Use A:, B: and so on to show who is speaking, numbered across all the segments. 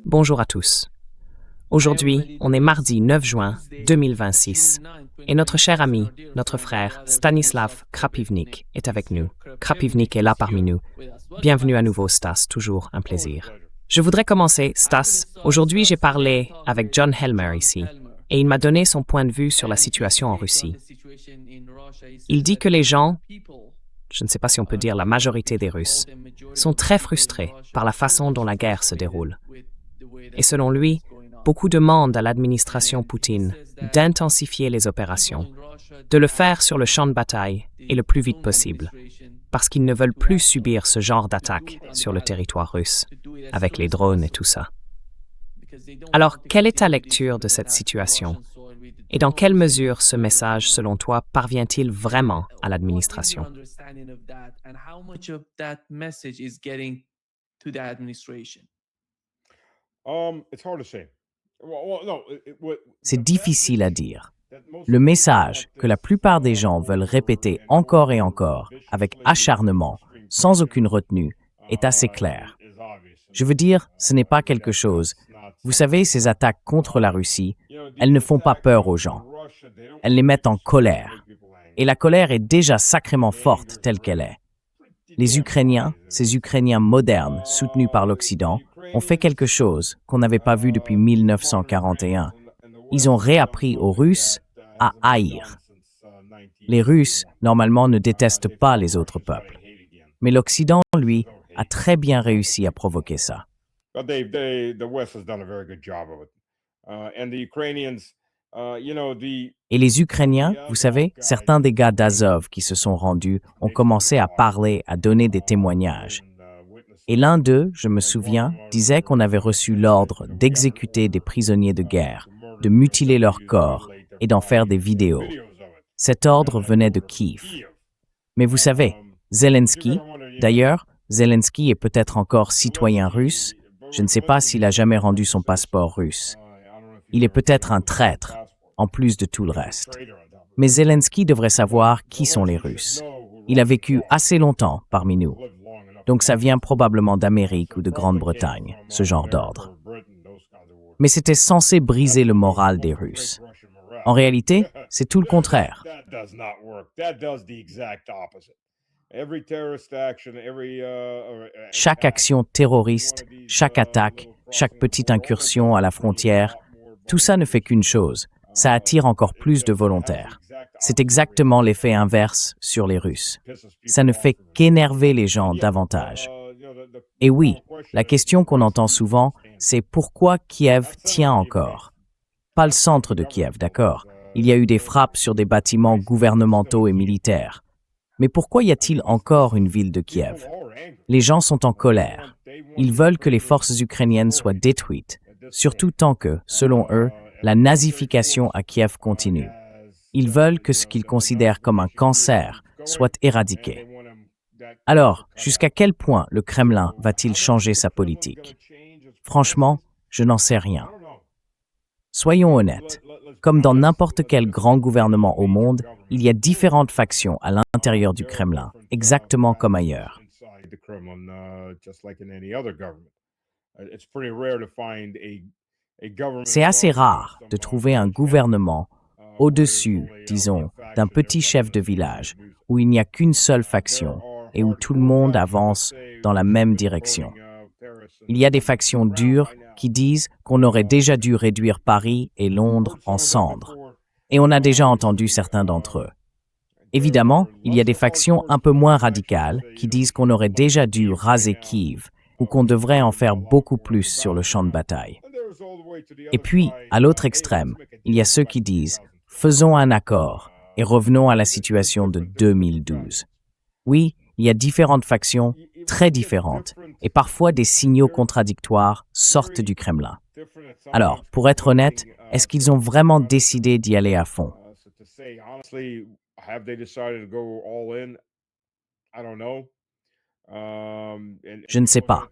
A: Bonjour à tous. Aujourd'hui, on est mardi 9 juin 2026 et notre cher ami, notre frère Stanislav Krapivnik est avec nous. Krapivnik est là parmi nous. Bienvenue à nouveau Stas, toujours un plaisir. Je voudrais commencer, Stas. Aujourd'hui, j'ai parlé avec John Helmer ici et il m'a donné son point de vue sur la situation en Russie. Il dit que les gens, je ne sais pas si on peut dire la majorité des Russes, sont très frustrés par la façon dont la guerre se déroule. Et selon lui, beaucoup demandent à l'administration Poutine d'intensifier les opérations, de le faire sur le champ de bataille et le plus vite possible, parce qu'ils ne veulent plus subir ce genre d'attaque sur le territoire russe, avec les drones et tout ça. Alors, quelle est ta lecture de cette situation? Et dans quelle mesure ce message, selon toi, parvient-il vraiment à l'administration?
B: C'est difficile à dire. Le message que la plupart des gens veulent répéter encore et encore, avec acharnement, sans aucune retenue, est assez clair. Je veux dire, ce n'est pas quelque chose. Vous savez, ces attaques contre la Russie, elles ne font pas peur aux gens. Elles les mettent en colère. Et la colère est déjà sacrément forte telle qu'elle est. Les Ukrainiens, ces Ukrainiens modernes, soutenus par l'Occident, ont fait quelque chose qu'on n'avait pas vu depuis 1941. Ils ont réappris aux Russes à haïr. Les Russes, normalement, ne détestent pas les autres peuples. Mais l'Occident, lui, a très bien réussi à provoquer ça. Et les Ukrainiens, vous savez, certains des gars d'Azov qui se sont rendus ont commencé à parler, à donner des témoignages. Et l'un d'eux, je me souviens, disait qu'on avait reçu l'ordre d'exécuter des prisonniers de guerre, de mutiler leurs corps et d'en faire des vidéos. Cet ordre venait de Kiev. Mais vous savez, Zelensky, d'ailleurs, Zelensky est peut-être encore citoyen russe. Je ne sais pas s'il a jamais rendu son passeport russe. Il est peut-être un traître, en plus de tout le reste. Mais Zelensky devrait savoir qui sont les Russes. Il a vécu assez longtemps parmi nous. Donc ça vient probablement d'Amérique ou de Grande-Bretagne, ce genre d'ordre. Mais c'était censé briser le moral des Russes. En réalité, c'est tout le contraire. Chaque action terroriste, chaque attaque, chaque petite incursion à la frontière, tout ça ne fait qu'une chose, ça attire encore plus de volontaires. C'est exactement l'effet inverse sur les Russes. Ça ne fait qu'énerver les gens davantage. Et oui, la question qu'on entend souvent, c'est pourquoi Kiev tient encore? Pas le centre de Kiev, d'accord? Il y a eu des frappes sur des bâtiments gouvernementaux et militaires. Mais pourquoi y a-t-il encore une ville de Kiev? Les gens sont en colère. Ils veulent que les forces ukrainiennes soient détruites, surtout tant que, selon eux, la nazification à Kiev continue. Ils veulent que ce qu'ils considèrent comme un cancer soit éradiqué. Alors, jusqu'à quel point le Kremlin va-t-il changer sa politique? Franchement, je n'en sais rien. Soyons honnêtes. Comme dans n'importe quel grand gouvernement au monde, il y a différentes factions à l'intérieur du Kremlin, exactement comme ailleurs. C'est assez rare de trouver un gouvernement au-dessus, disons, d'un petit chef de village, où il n'y a qu'une seule faction et où tout le monde avance dans la même direction. Il y a des factions dures qui disent qu'on aurait déjà dû réduire Paris et Londres en cendres, et on a déjà entendu certains d'entre eux. Évidemment, il y a des factions un peu moins radicales qui disent qu'on aurait déjà dû raser Kiev ou qu'on devrait en faire beaucoup plus sur le champ de bataille. Et puis, à l'autre extrême, il y a ceux qui disent « faisons un accord et revenons à la situation de 2012 ». Oui, il y a différentes factions, très différentes, et parfois des signaux contradictoires sortent du Kremlin. Alors, pour être honnête, est-ce qu'ils ont vraiment décidé d'y aller à fond? Je ne sais pas.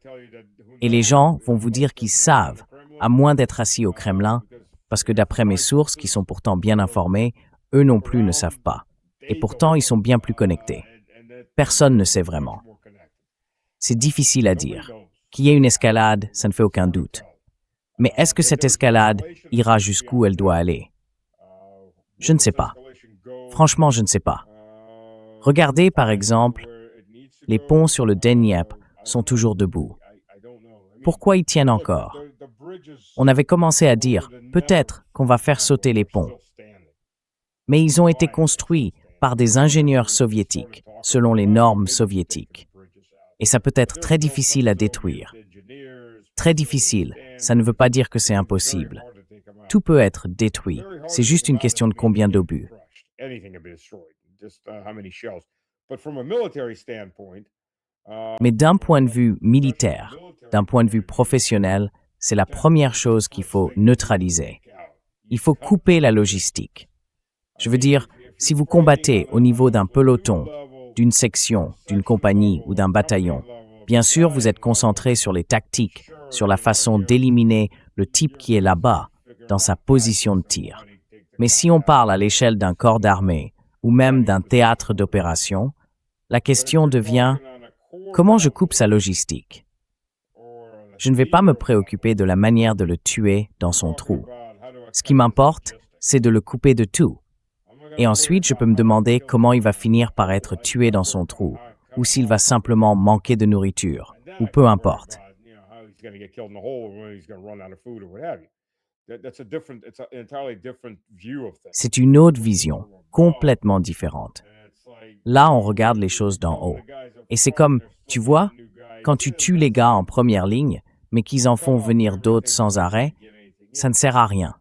B: Et les gens vont vous dire qu'ils savent, à moins d'être assis au Kremlin, parce que d'après mes sources, qui sont pourtant bien informées, eux non plus ne savent pas. Et pourtant, ils sont bien plus connectés. Personne ne sait vraiment. C'est difficile à dire. Qu'il y ait une escalade, ça ne fait aucun doute. Mais est-ce que cette escalade ira jusqu'où elle doit aller? Je ne sais pas. Franchement, je ne sais pas. Regardez, par exemple, les ponts sur le Dnieper sont toujours debout. Pourquoi ils tiennent encore? On avait commencé à dire, peut-être qu'on va faire sauter les ponts. Mais ils ont été construits par des ingénieurs soviétiques, selon les normes soviétiques. Et ça peut être très difficile à détruire. Très difficile, ça ne veut pas dire que c'est impossible. Tout peut être détruit. C'est juste une question de combien d'obus. Mais d'un point de vue militaire, d'un point de vue professionnel, c'est la première chose qu'il faut neutraliser. Il faut couper la logistique. Je veux dire, si vous combattez au niveau d'un peloton, d'une section, d'une compagnie ou d'un bataillon, bien sûr, vous êtes concentré sur les tactiques, sur la façon d'éliminer le type qui est là-bas, dans sa position de tir. Mais si on parle à l'échelle d'un corps d'armée ou même d'un théâtre d'opération, la question devient comment je coupe sa logistique? Je ne vais pas me préoccuper de la manière de le tuer dans son trou. Ce qui m'importe, c'est de le couper de tout. Et ensuite, je peux me demander comment il va finir par être tué dans son trou, ou s'il va simplement manquer de nourriture, ou peu importe. C'est une autre vision, complètement différente. Là, on regarde les choses d'en haut. Et c'est comme, tu vois, quand tu tues les gars en première ligne, mais qu'ils en font venir d'autres sans arrêt, ça ne sert à rien.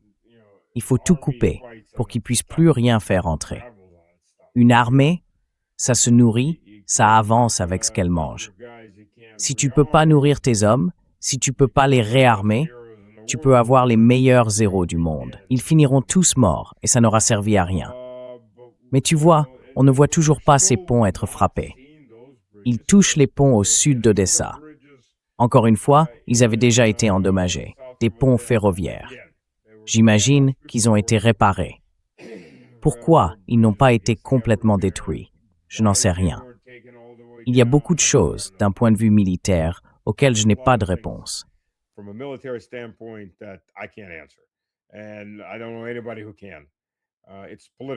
B: Il faut tout couper pour qu'ils puissent plus rien faire entrer. Une armée, ça se nourrit, ça avance avec ce qu'elle mange. Si tu peux pas nourrir tes hommes, si tu peux pas les réarmer, tu peux avoir les meilleurs héros du monde. Ils finiront tous morts et ça n'aura servi à rien. Mais tu vois, on ne voit toujours pas ces ponts être frappés. Ils touchent les ponts au sud d'Odessa. Encore une fois, ils avaient déjà été endommagés, des ponts ferroviaires. J'imagine qu'ils ont été réparés. Pourquoi ils n'ont pas été complètement détruits? Je n'en sais rien. Il y a beaucoup de choses, d'un point de vue militaire, auxquelles je n'ai pas de réponse.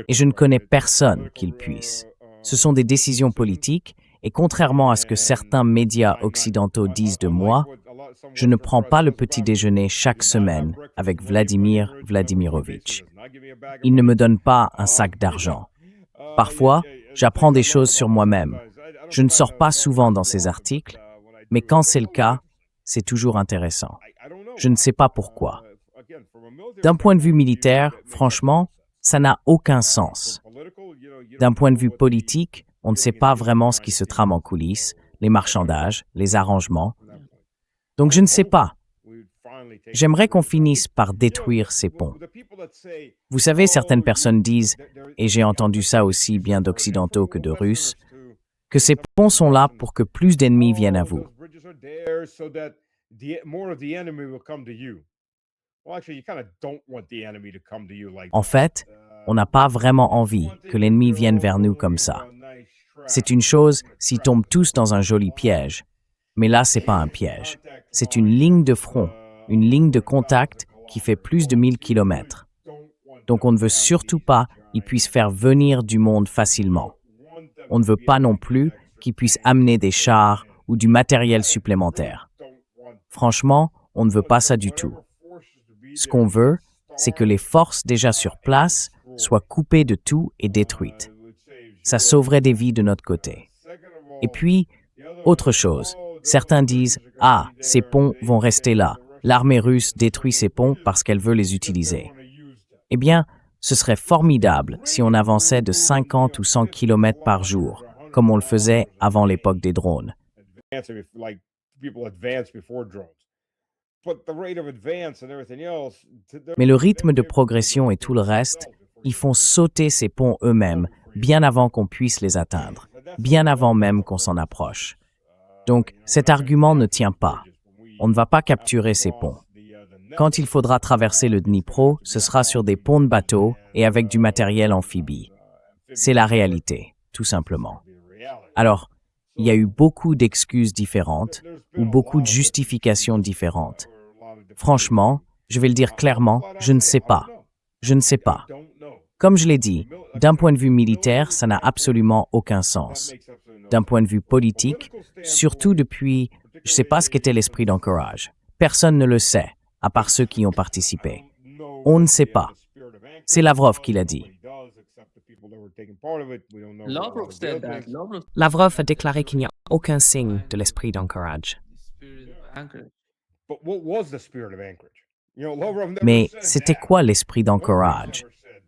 B: Et je ne connais personne qui le puisse. Ce sont des décisions politiques, et contrairement à ce que certains médias occidentaux disent de moi, je ne prends pas le petit déjeuner chaque semaine avec Vladimir Vladimirovitch. Il ne me donne pas un sac d'argent. Parfois, j'apprends des choses sur moi-même. Je ne sors pas souvent dans ces articles, mais quand c'est le cas, c'est toujours intéressant. Je ne sais pas pourquoi. D'un point de vue militaire, franchement, ça n'a aucun sens. D'un point de vue politique, on ne sait pas vraiment ce qui se trame en coulisses, les marchandages, les arrangements. Donc je ne sais pas. J'aimerais qu'on finisse par détruire ces ponts. Vous savez, certaines personnes disent, et j'ai entendu ça aussi bien d'Occidentaux que de Russes, que ces ponts sont là pour que plus d'ennemis viennent à vous. En fait, on n'a pas vraiment envie que l'ennemi vienne vers nous comme ça. C'est une chose s'ils tombent tous dans un joli piège. Mais là, c'est pas un piège. C'est une ligne de front, une ligne de contact qui fait plus de 1000 kilomètres. Donc on ne veut surtout pas qu'ils puissent faire venir du monde facilement. On ne veut pas non plus qu'ils puissent amener des chars ou du matériel supplémentaire. Franchement, on ne veut pas ça du tout. Ce qu'on veut, c'est que les forces déjà sur place soient coupées de tout et détruites. Ça sauverait des vies de notre côté. Et puis, autre chose, certains disent « Ah, ces ponts vont rester là. L'armée russe détruit ces ponts parce qu'elle veut les utiliser. » Eh bien, ce serait formidable si on avançait de 50 ou 100 km par jour, comme on le faisait avant l'époque des drones. Mais le rythme de progression et tout le reste, ils font sauter ces ponts eux-mêmes bien avant qu'on puisse les atteindre, bien avant même qu'on s'en approche. Donc, cet argument ne tient pas. On ne va pas capturer ces ponts. Quand il faudra traverser le Dnipro, ce sera sur des ponts de bateaux et avec du matériel amphibie. C'est la réalité, tout simplement. Alors, il y a eu beaucoup d'excuses différentes ou beaucoup de justifications différentes. Franchement, Je vais le dire clairement, je ne sais pas. Je ne sais pas. Comme je l'ai dit, d'un point de vue militaire, ça n'a absolument aucun sens. D'un point de vue politique, surtout depuis, je ne sais pas ce qu'était l'esprit d'Anchorage. Personne ne le sait, à part ceux qui y ont participé. On ne sait pas. C'est Lavrov qui l'a dit.
C: Lavrov said that.
A: Lavrov a déclaré qu'il n'y a aucun signe de l'esprit d'Anchorage.
B: Mais c'était quoi l'esprit d'Anchorage?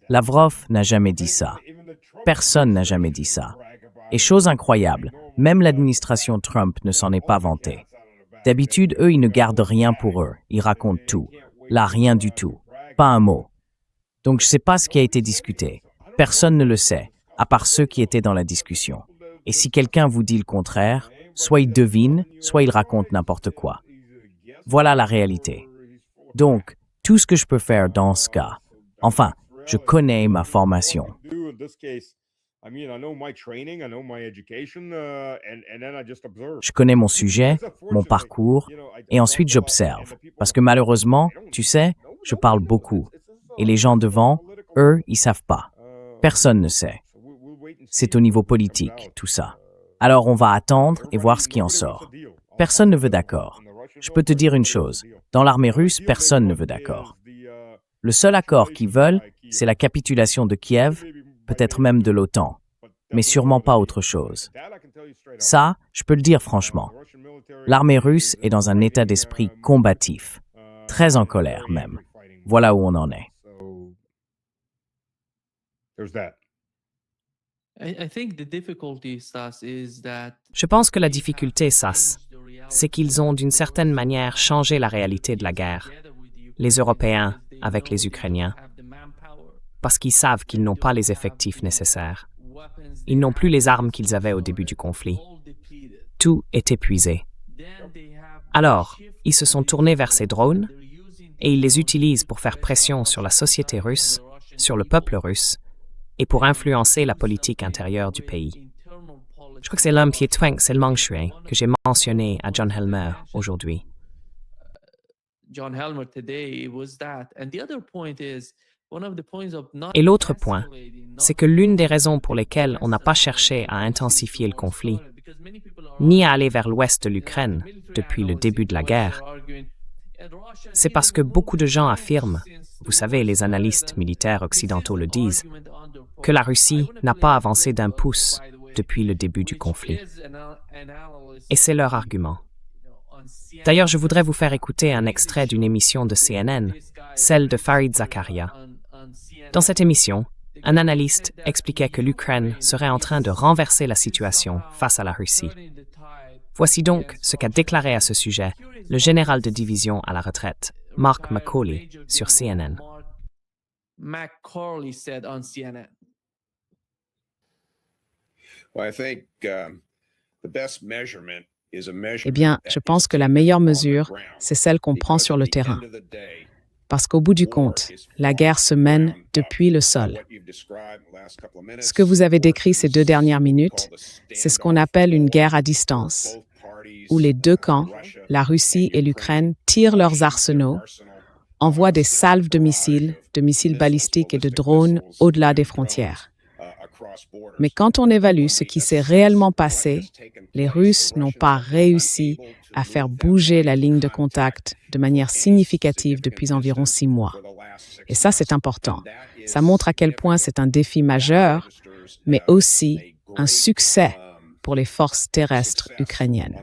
B: Lavrov n'a jamais dit ça. Personne n'a jamais dit ça. Et chose incroyable, même l'administration Trump ne s'en est pas vantée. D'habitude, eux, ils ne gardent rien pour eux. Ils racontent tout. Là, rien du tout. Pas un mot. Donc, je ne sais pas ce qui a été discuté. Personne ne le sait, à part ceux qui étaient dans la discussion. Et si quelqu'un vous dit le contraire, soit il devine, soit il raconte n'importe quoi. Voilà la réalité. Donc, tout ce que je peux faire dans ce cas, enfin, je connais ma formation. Je connais mon sujet, mon parcours, et ensuite j'observe. Parce que malheureusement, tu sais, je parle beaucoup. Et les gens devant, eux, ils savent pas. Personne ne sait. C'est au niveau politique, tout ça. Alors on va attendre et voir ce qui en sort. Personne ne veut d'accord. Je peux te dire une chose, dans l'armée russe, personne ne veut d'accord. Le seul accord qu'ils veulent, c'est la capitulation de Kiev, peut-être même de l'OTAN, mais sûrement pas autre chose. Ça, je peux le dire franchement. L'armée russe est dans un état d'esprit combatif, très en colère même. Voilà où on en est.
A: Je pense que la difficulté, Sas, c'est qu'ils ont d'une certaine manière changé la réalité de la guerre, les Européens avec les Ukrainiens, parce qu'ils savent qu'ils n'ont pas les effectifs nécessaires. Ils n'ont plus les armes qu'ils avaient au début du conflit. Tout est épuisé. Alors, ils se sont tournés vers ces drones et ils les utilisent pour faire pression sur la société russe, sur le peuple russe, et pour influencer la politique intérieure du pays. Je crois que c'est l'homme qui est Twenk Selmangshui que j'ai mentionné à John Helmer aujourd'hui. Et l'autre point, c'est que l'une des raisons pour lesquelles on n'a pas cherché à intensifier le conflit, ni à aller vers l'ouest de l'Ukraine depuis le début de la guerre, c'est parce que beaucoup de gens affirment, vous savez, les analystes militaires occidentaux le disent, que la Russie n'a pas avancé d'un pouce depuis le début du conflit. Et c'est leur argument. D'ailleurs, je voudrais vous faire écouter un extrait d'une émission de CNN, celle de Fareed Zakaria. Dans cette émission, un analyste expliquait que l'Ukraine serait en train de renverser la situation face à la Russie. Voici donc ce qu'a déclaré à ce sujet le général de division à la retraite, Mark McCauley, sur CNN.
D: Eh bien, je pense que la meilleure mesure, c'est celle qu'on prend sur le terrain. Parce qu'au bout du compte, la guerre se mène depuis le sol. Ce que vous avez décrit ces 2 dernières minutes, c'est ce qu'on appelle une guerre à distance, où les deux camps, la Russie et l'Ukraine, tirent leurs arsenaux, envoient des salves de missiles balistiques et de drones au-delà des frontières. Mais quand on évalue ce qui s'est réellement passé, les Russes n'ont pas réussi à faire bouger la ligne de contact de manière significative depuis environ 6 mois. Et ça, c'est important. Ça montre à quel point c'est un défi majeur, mais aussi un succès pour les forces terrestres ukrainiennes.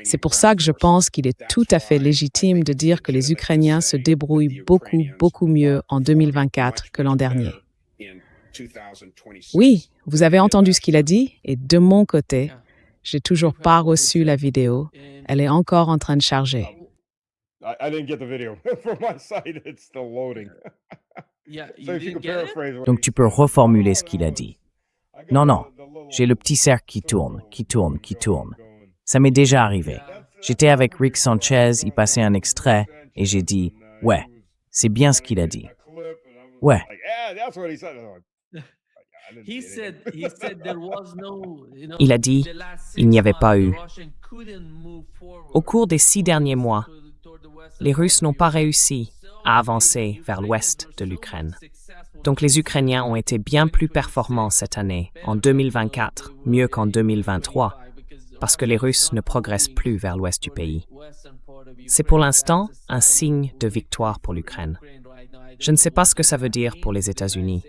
D: C'est pour ça que je pense qu'il est tout à fait légitime de dire que les Ukrainiens se débrouillent beaucoup mieux en 2024 que l'an dernier. Oui, vous avez entendu ce qu'il a dit, et de mon côté, j'ai toujours pas reçu la vidéo. Elle est encore en train de charger.
B: Donc tu peux reformuler ce qu'il a dit. Non, j'ai le petit cercle qui tourne. Ça m'est déjà arrivé. J'étais avec Rick Sanchez, il passait un extrait, et j'ai dit, ouais, c'est bien ce qu'il a dit. Ouais.
A: Il a dit, il n'y avait pas eu. Au cours des 6 derniers mois, les Russes n'ont pas réussi à avancer vers l'ouest de l'Ukraine. Donc les Ukrainiens ont été bien plus performants cette année, en 2024, mieux qu'en 2023, parce que les Russes ne progressent plus vers l'ouest du pays. C'est pour l'instant un signe de victoire pour l'Ukraine. Je ne sais pas ce que ça veut dire pour les États-Unis,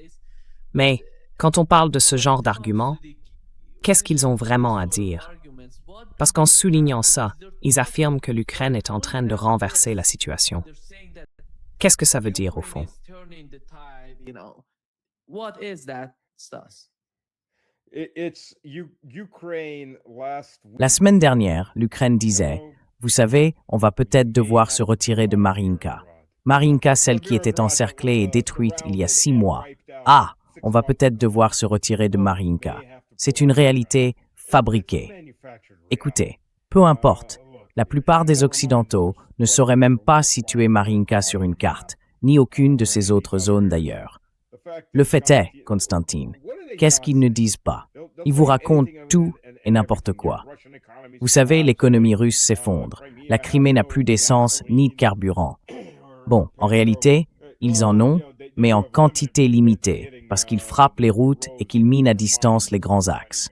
A: mais quand on parle de ce genre d'arguments, qu'est-ce qu'ils ont vraiment à dire? Parce qu'en soulignant ça, ils affirment que l'Ukraine est en train de renverser la situation. Qu'est-ce que ça veut dire au fond?
B: La semaine dernière, l'Ukraine disait « Vous savez, on va peut-être devoir se retirer de Marinka. Marinka, celle qui était encerclée et détruite il y a 6 mois. Ah, on va peut-être devoir se retirer de Marinka. C'est une réalité fabriquée. » Écoutez, peu importe, la plupart des Occidentaux ne sauraient même pas situer Marinka sur une carte, ni aucune de ces autres zones d'ailleurs. Le fait est, Constantine, qu'est-ce qu'ils ne disent pas? Ils vous racontent tout et n'importe quoi. Vous savez, l'économie russe s'effondre. La Crimée n'a plus d'essence ni de carburant. Bon, en réalité, ils en ont, mais en quantité limitée, parce qu'ils frappent les routes et qu'ils minent à distance les grands axes.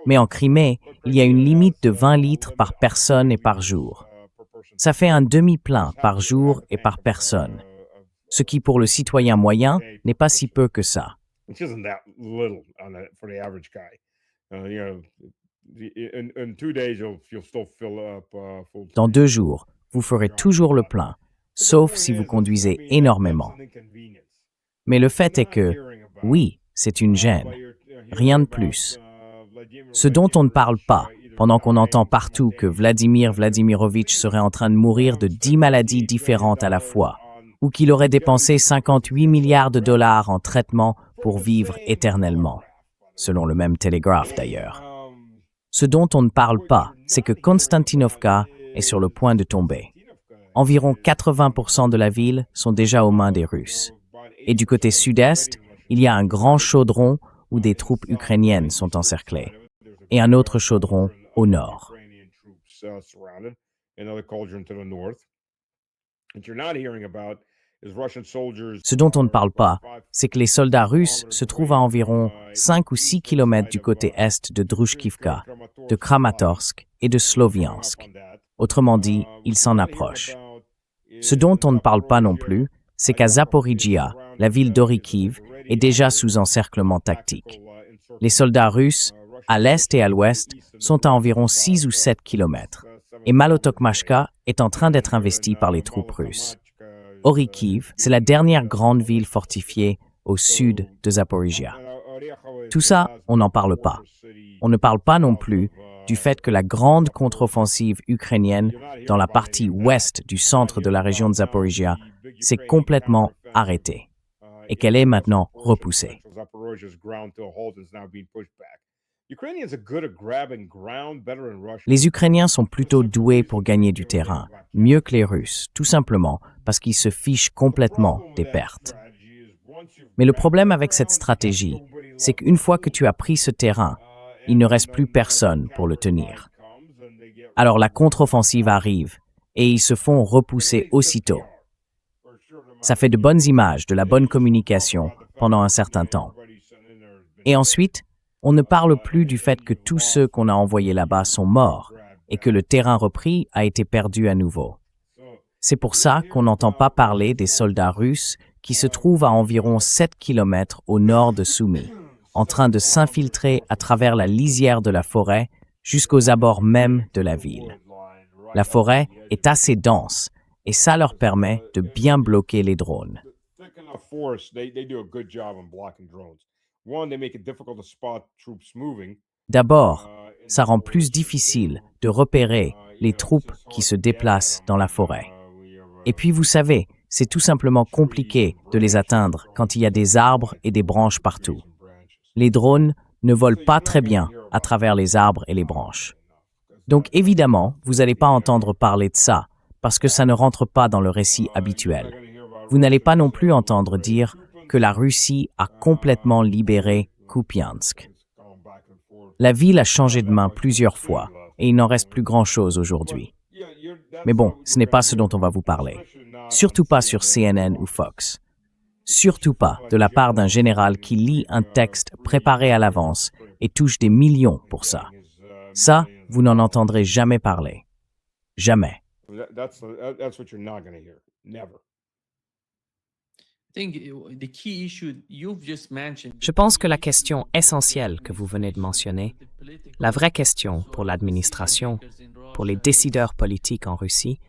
B: Mais en Crimée, il y a une limite de 20 litres par personne et par jour. Ça fait un demi-plein par jour et par personne, ce qui pour le citoyen moyen n'est pas si peu que ça. Dans 2 jours, vous ferez toujours le plein, sauf si vous conduisez énormément. Mais le fait est que, oui, c'est une gêne, rien de plus. Ce dont on ne parle pas, pendant qu'on entend partout que Vladimir Vladimirovitch serait en train de mourir de 10 maladies différentes à la fois, ou qu'il aurait dépensé 58 milliards de dollars en traitement pour vivre éternellement, selon le même Telegraph d'ailleurs. Ce dont on ne parle pas, c'est que Konstantinovka est sur le point de tomber. Environ 80% de la ville sont déjà aux mains des Russes. Et du côté sud-est, il y a un grand chaudron où des troupes ukrainiennes sont encerclées, et un autre chaudron au nord. Ce dont on ne parle pas, c'est que les soldats russes se trouvent à environ 5 ou 6 kilomètres du côté est de Drushkivka, de Kramatorsk et de Sloviansk. Autrement dit, ils s'en approchent. Ce dont on ne parle pas non plus, c'est qu'à Zaporijia, la ville d'Orikiv est déjà sous encerclement tactique. Les soldats russes, à l'est et à l'ouest, sont à environ 6 ou 7 kilomètres, et Malotokmashka est en train d'être investi par les troupes russes. Orikiv, c'est la dernière grande ville fortifiée au sud de Zaporijia. Tout ça, on n'en parle pas. On ne parle pas non plus du fait que la grande contre-offensive ukrainienne dans la partie ouest du centre de la région de Zaporijia s'est complètement arrêtée et qu'elle est maintenant repoussée. Les Ukrainiens sont plutôt doués pour gagner du terrain, mieux que les Russes, tout simplement parce qu'ils se fichent complètement des pertes. Mais le problème avec cette stratégie, c'est qu'une fois que tu as pris ce terrain, il ne reste plus personne pour le tenir. Alors la contre-offensive arrive et ils se font repousser aussitôt. Ça fait de bonnes images, de la bonne communication pendant un certain temps. Et ensuite, on ne parle plus du fait que tous ceux qu'on a envoyés là-bas sont morts et que le terrain repris a été perdu à nouveau. C'est pour ça qu'on n'entend pas parler des soldats russes qui se trouvent à environ 7 kilomètres au nord de Soumy, en train de s'infiltrer à travers la lisière de la forêt jusqu'aux abords même de la ville. La forêt est assez dense et ça leur permet de bien bloquer les drones. D'abord, ça rend plus difficile de repérer les troupes qui se déplacent dans la forêt. Et puis vous savez, c'est tout simplement compliqué de les atteindre quand il y a des arbres et des branches partout. Les drones ne volent pas très bien à travers les arbres et les branches. Donc évidemment, vous n'allez pas entendre parler de ça, parce que ça ne rentre pas dans le récit habituel. Vous n'allez pas non plus entendre dire que la Russie a complètement libéré Kupiansk. La ville a changé de main plusieurs fois et il n'en reste plus grand-chose aujourd'hui. Mais bon, ce n'est pas ce dont on va vous parler. Surtout pas sur CNN ou Fox. Surtout pas de la part d'un général qui lit un texte préparé à l'avance et touche des millions pour ça. Ça, vous n'en entendrez jamais parler. Jamais.
A: Je pense que la question essentielle que vous venez de mentionner, la vraie question pour l'administration, pour les décideurs politiques en Russie,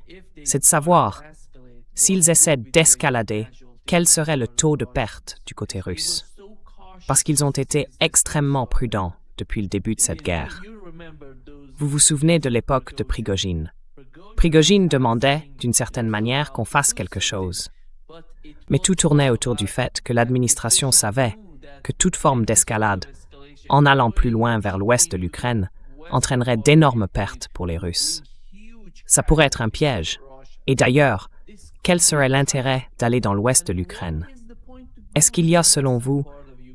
A: c'est de savoir, s'ils essaient d'escalader, quel serait le taux de perte du côté russe. Parce qu'ils ont été extrêmement prudents depuis le début de cette guerre. Vous vous souvenez de l'époque de Prigojine. Prigojine demandait, d'une certaine manière, qu'on fasse quelque chose. Mais tout tournait autour du fait que l'administration savait que toute forme d'escalade, en allant plus loin vers l'ouest de l'Ukraine, entraînerait d'énormes pertes pour les Russes. Ça pourrait être un piège. Et d'ailleurs, quel serait l'intérêt d'aller dans l'ouest de l'Ukraine? Est-ce qu'il y a, selon vous,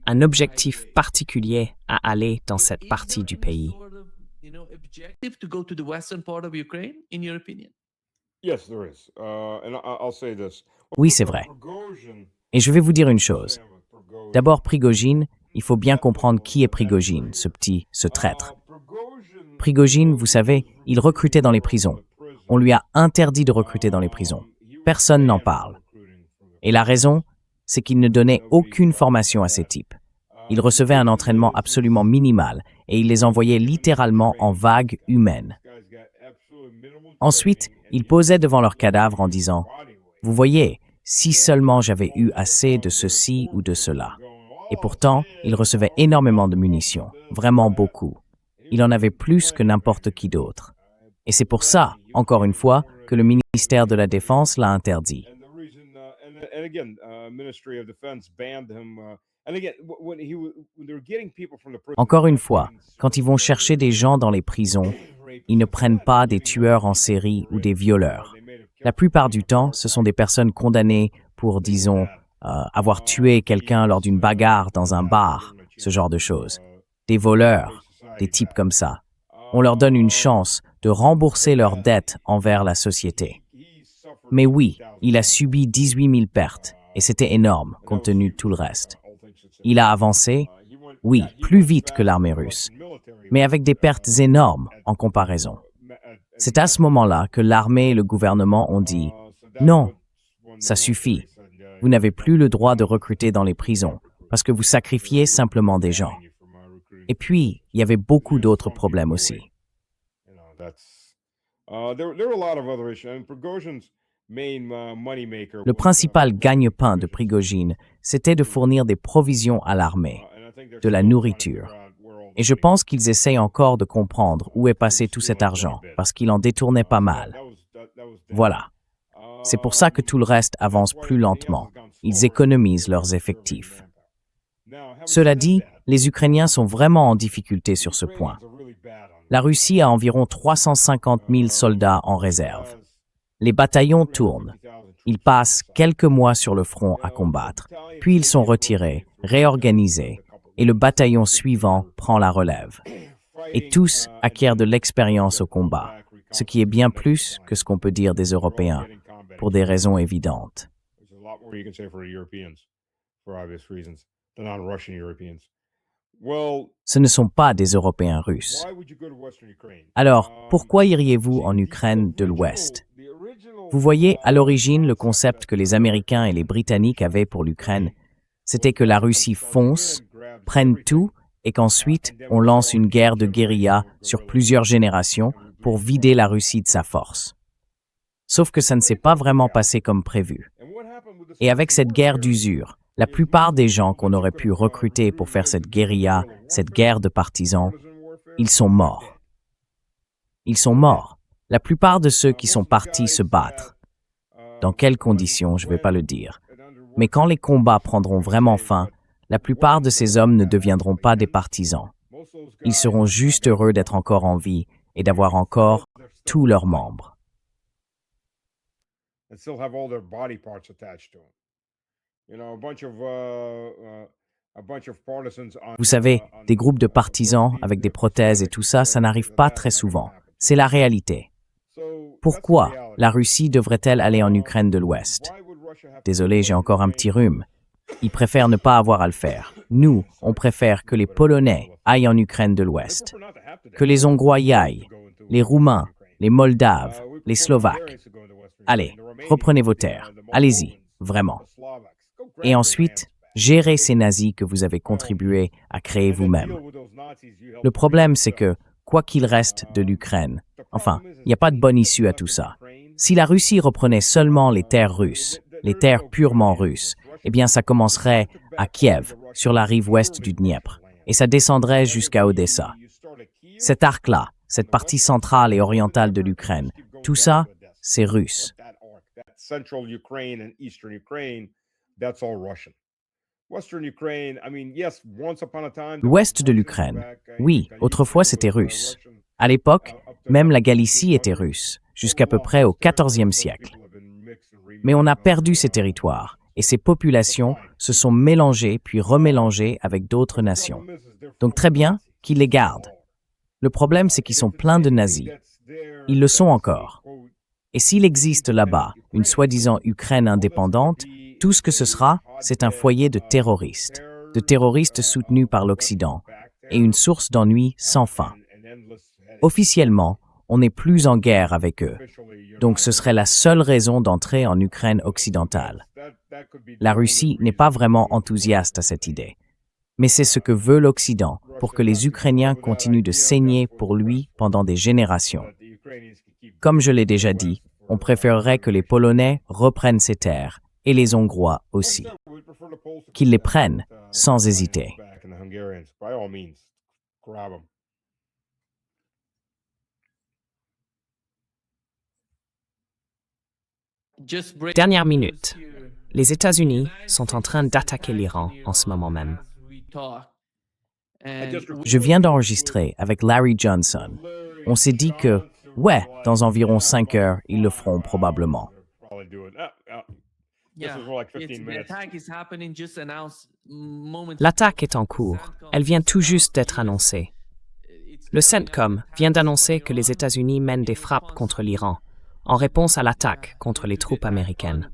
A: un objectif particulier à aller dans cette partie du pays?
B: Oui, c'est vrai. Et je vais vous dire une chose. D'abord, Prigojine, il faut bien comprendre qui est Prigojine, ce traître. Prigojine, vous savez, il recrutait dans les prisons. On lui a interdit de recruter dans les prisons. Personne n'en parle. Et la raison, c'est qu'il ne donnait aucune formation à ces types. Il recevait un entraînement absolument minimal et il les envoyait littéralement en vagues humaines. Ensuite, il posait devant leurs cadavres en disant « Vous voyez, si seulement j'avais eu assez de ceci ou de cela. » Et pourtant, il recevait énormément de munitions, vraiment beaucoup. Il en avait plus que n'importe qui d'autre. Et c'est pour ça, encore une fois, que le ministère de la Défense l'a interdit. Encore une fois, quand ils vont chercher des gens dans les prisons, ils ne prennent pas des tueurs en série ou des violeurs. La plupart du temps, ce sont des personnes condamnées pour, disons, avoir tué quelqu'un lors d'une bagarre dans un bar, ce genre de choses. Des voleurs, des types comme ça. On leur donne une chance de rembourser leurs dettes envers la société. Mais oui, il a subi 18 000 pertes, et c'était énorme, compte tenu de tout le reste. Il a avancé, oui, plus vite que l'armée russe, mais avec des pertes énormes en comparaison. C'est à ce moment-là que l'armée et le gouvernement ont dit « Non, ça suffit. Vous n'avez plus le droit de recruter dans les prisons, parce que vous sacrifiez simplement des gens. » Et puis, il y avait beaucoup d'autres problèmes aussi. Le principal gagne-pain de Prigojine, c'était de fournir des provisions à l'armée, de la nourriture. Et je pense qu'ils essayent encore de comprendre où est passé tout cet argent, parce qu'il en détournait pas mal. Voilà. C'est pour ça que tout le reste avance plus lentement. Ils économisent leurs effectifs. Cela dit, les Ukrainiens sont vraiment en difficulté sur ce point. La Russie a environ 350 000 soldats en réserve. Les bataillons tournent. Ils passent quelques mois sur le front à combattre, puis ils sont retirés, réorganisés, et le bataillon suivant prend la relève. Et tous acquièrent de l'expérience au combat, ce qui est bien plus que ce qu'on peut dire des Européens, pour des raisons évidentes. Ce ne sont pas des Européens russes. Alors, pourquoi iriez-vous en Ukraine de l'Ouest? Vous voyez, à l'origine, le concept que les Américains et les Britanniques avaient pour l'Ukraine, c'était que la Russie fonce, prenne tout, et qu'ensuite, on lance une guerre de guérilla sur plusieurs générations pour vider la Russie de sa force. Sauf que ça ne s'est pas vraiment passé comme prévu. Et avec cette guerre d'usure, la plupart des gens qu'on aurait pu recruter pour faire cette guérilla, cette guerre de partisans, ils sont morts. Ils sont morts. La plupart de ceux qui sont partis se battre. Dans quelles conditions, je ne vais pas le dire. Mais quand les combats prendront vraiment fin, la plupart de ces hommes ne deviendront pas des partisans. Ils seront juste heureux d'être encore en vie et d'avoir encore tous leurs membres. Vous savez, des groupes de partisans avec des prothèses et tout ça, ça n'arrive pas très souvent. C'est la réalité. Pourquoi? La Russie devrait-elle aller en Ukraine de l'Ouest? Désolé, j'ai encore un petit rhume. Ils préfèrent ne pas avoir à le faire. Nous, on préfère que les Polonais aillent en Ukraine de l'Ouest, que les Hongrois y aillent, les Roumains, les Moldaves, les Slovaques. Allez, reprenez vos terres. Allez-y, vraiment. Et ensuite, gérez ces nazis que vous avez contribué à créer vous-même. Le problème, c'est que, quoi qu'il reste de l'Ukraine, enfin, il n'y a pas de bonne issue à tout ça. Si la Russie reprenait seulement les terres russes, les terres purement russes, eh bien ça commencerait à Kiev, sur la rive ouest du Dniepr, et ça descendrait jusqu'à Odessa. Cet arc-là, cette partie centrale et orientale de l'Ukraine, tout ça, c'est russe. L'ouest de l'Ukraine, oui, autrefois c'était russe. À l'époque, même la Galicie était russe, jusqu'à peu près au XIVe siècle. Mais on a perdu ces territoires, et ces populations se sont mélangées puis remélangées avec d'autres nations. Donc très bien qu'ils les gardent. Le problème, c'est qu'ils sont pleins de nazis. Ils le sont encore. Et s'il existe là-bas une soi-disant Ukraine indépendante, tout ce que ce sera, c'est un foyer de terroristes soutenus par l'Occident, et une source d'ennui sans fin. Officiellement, on n'est plus en guerre avec eux, donc ce serait la seule raison d'entrer en Ukraine occidentale. La Russie n'est pas vraiment enthousiaste à cette idée, mais c'est ce que veut l'Occident pour que les Ukrainiens continuent de saigner pour lui pendant des générations. Comme je l'ai déjà dit, on préférerait que les Polonais reprennent ces terres, et les Hongrois aussi. Qu'ils les prennent, sans hésiter.
A: Dernière minute. Les États-Unis sont en train d'attaquer l'Iran en ce moment même.
B: Je viens d'enregistrer avec Larry Johnson. On s'est dit que, ouais, dans environ 5 heures, ils le feront probablement.
A: L'attaque est en cours. Elle vient tout juste d'être annoncée. Le CENTCOM vient d'annoncer que les États-Unis mènent des frappes contre l'Iran, en réponse à l'attaque contre les troupes américaines.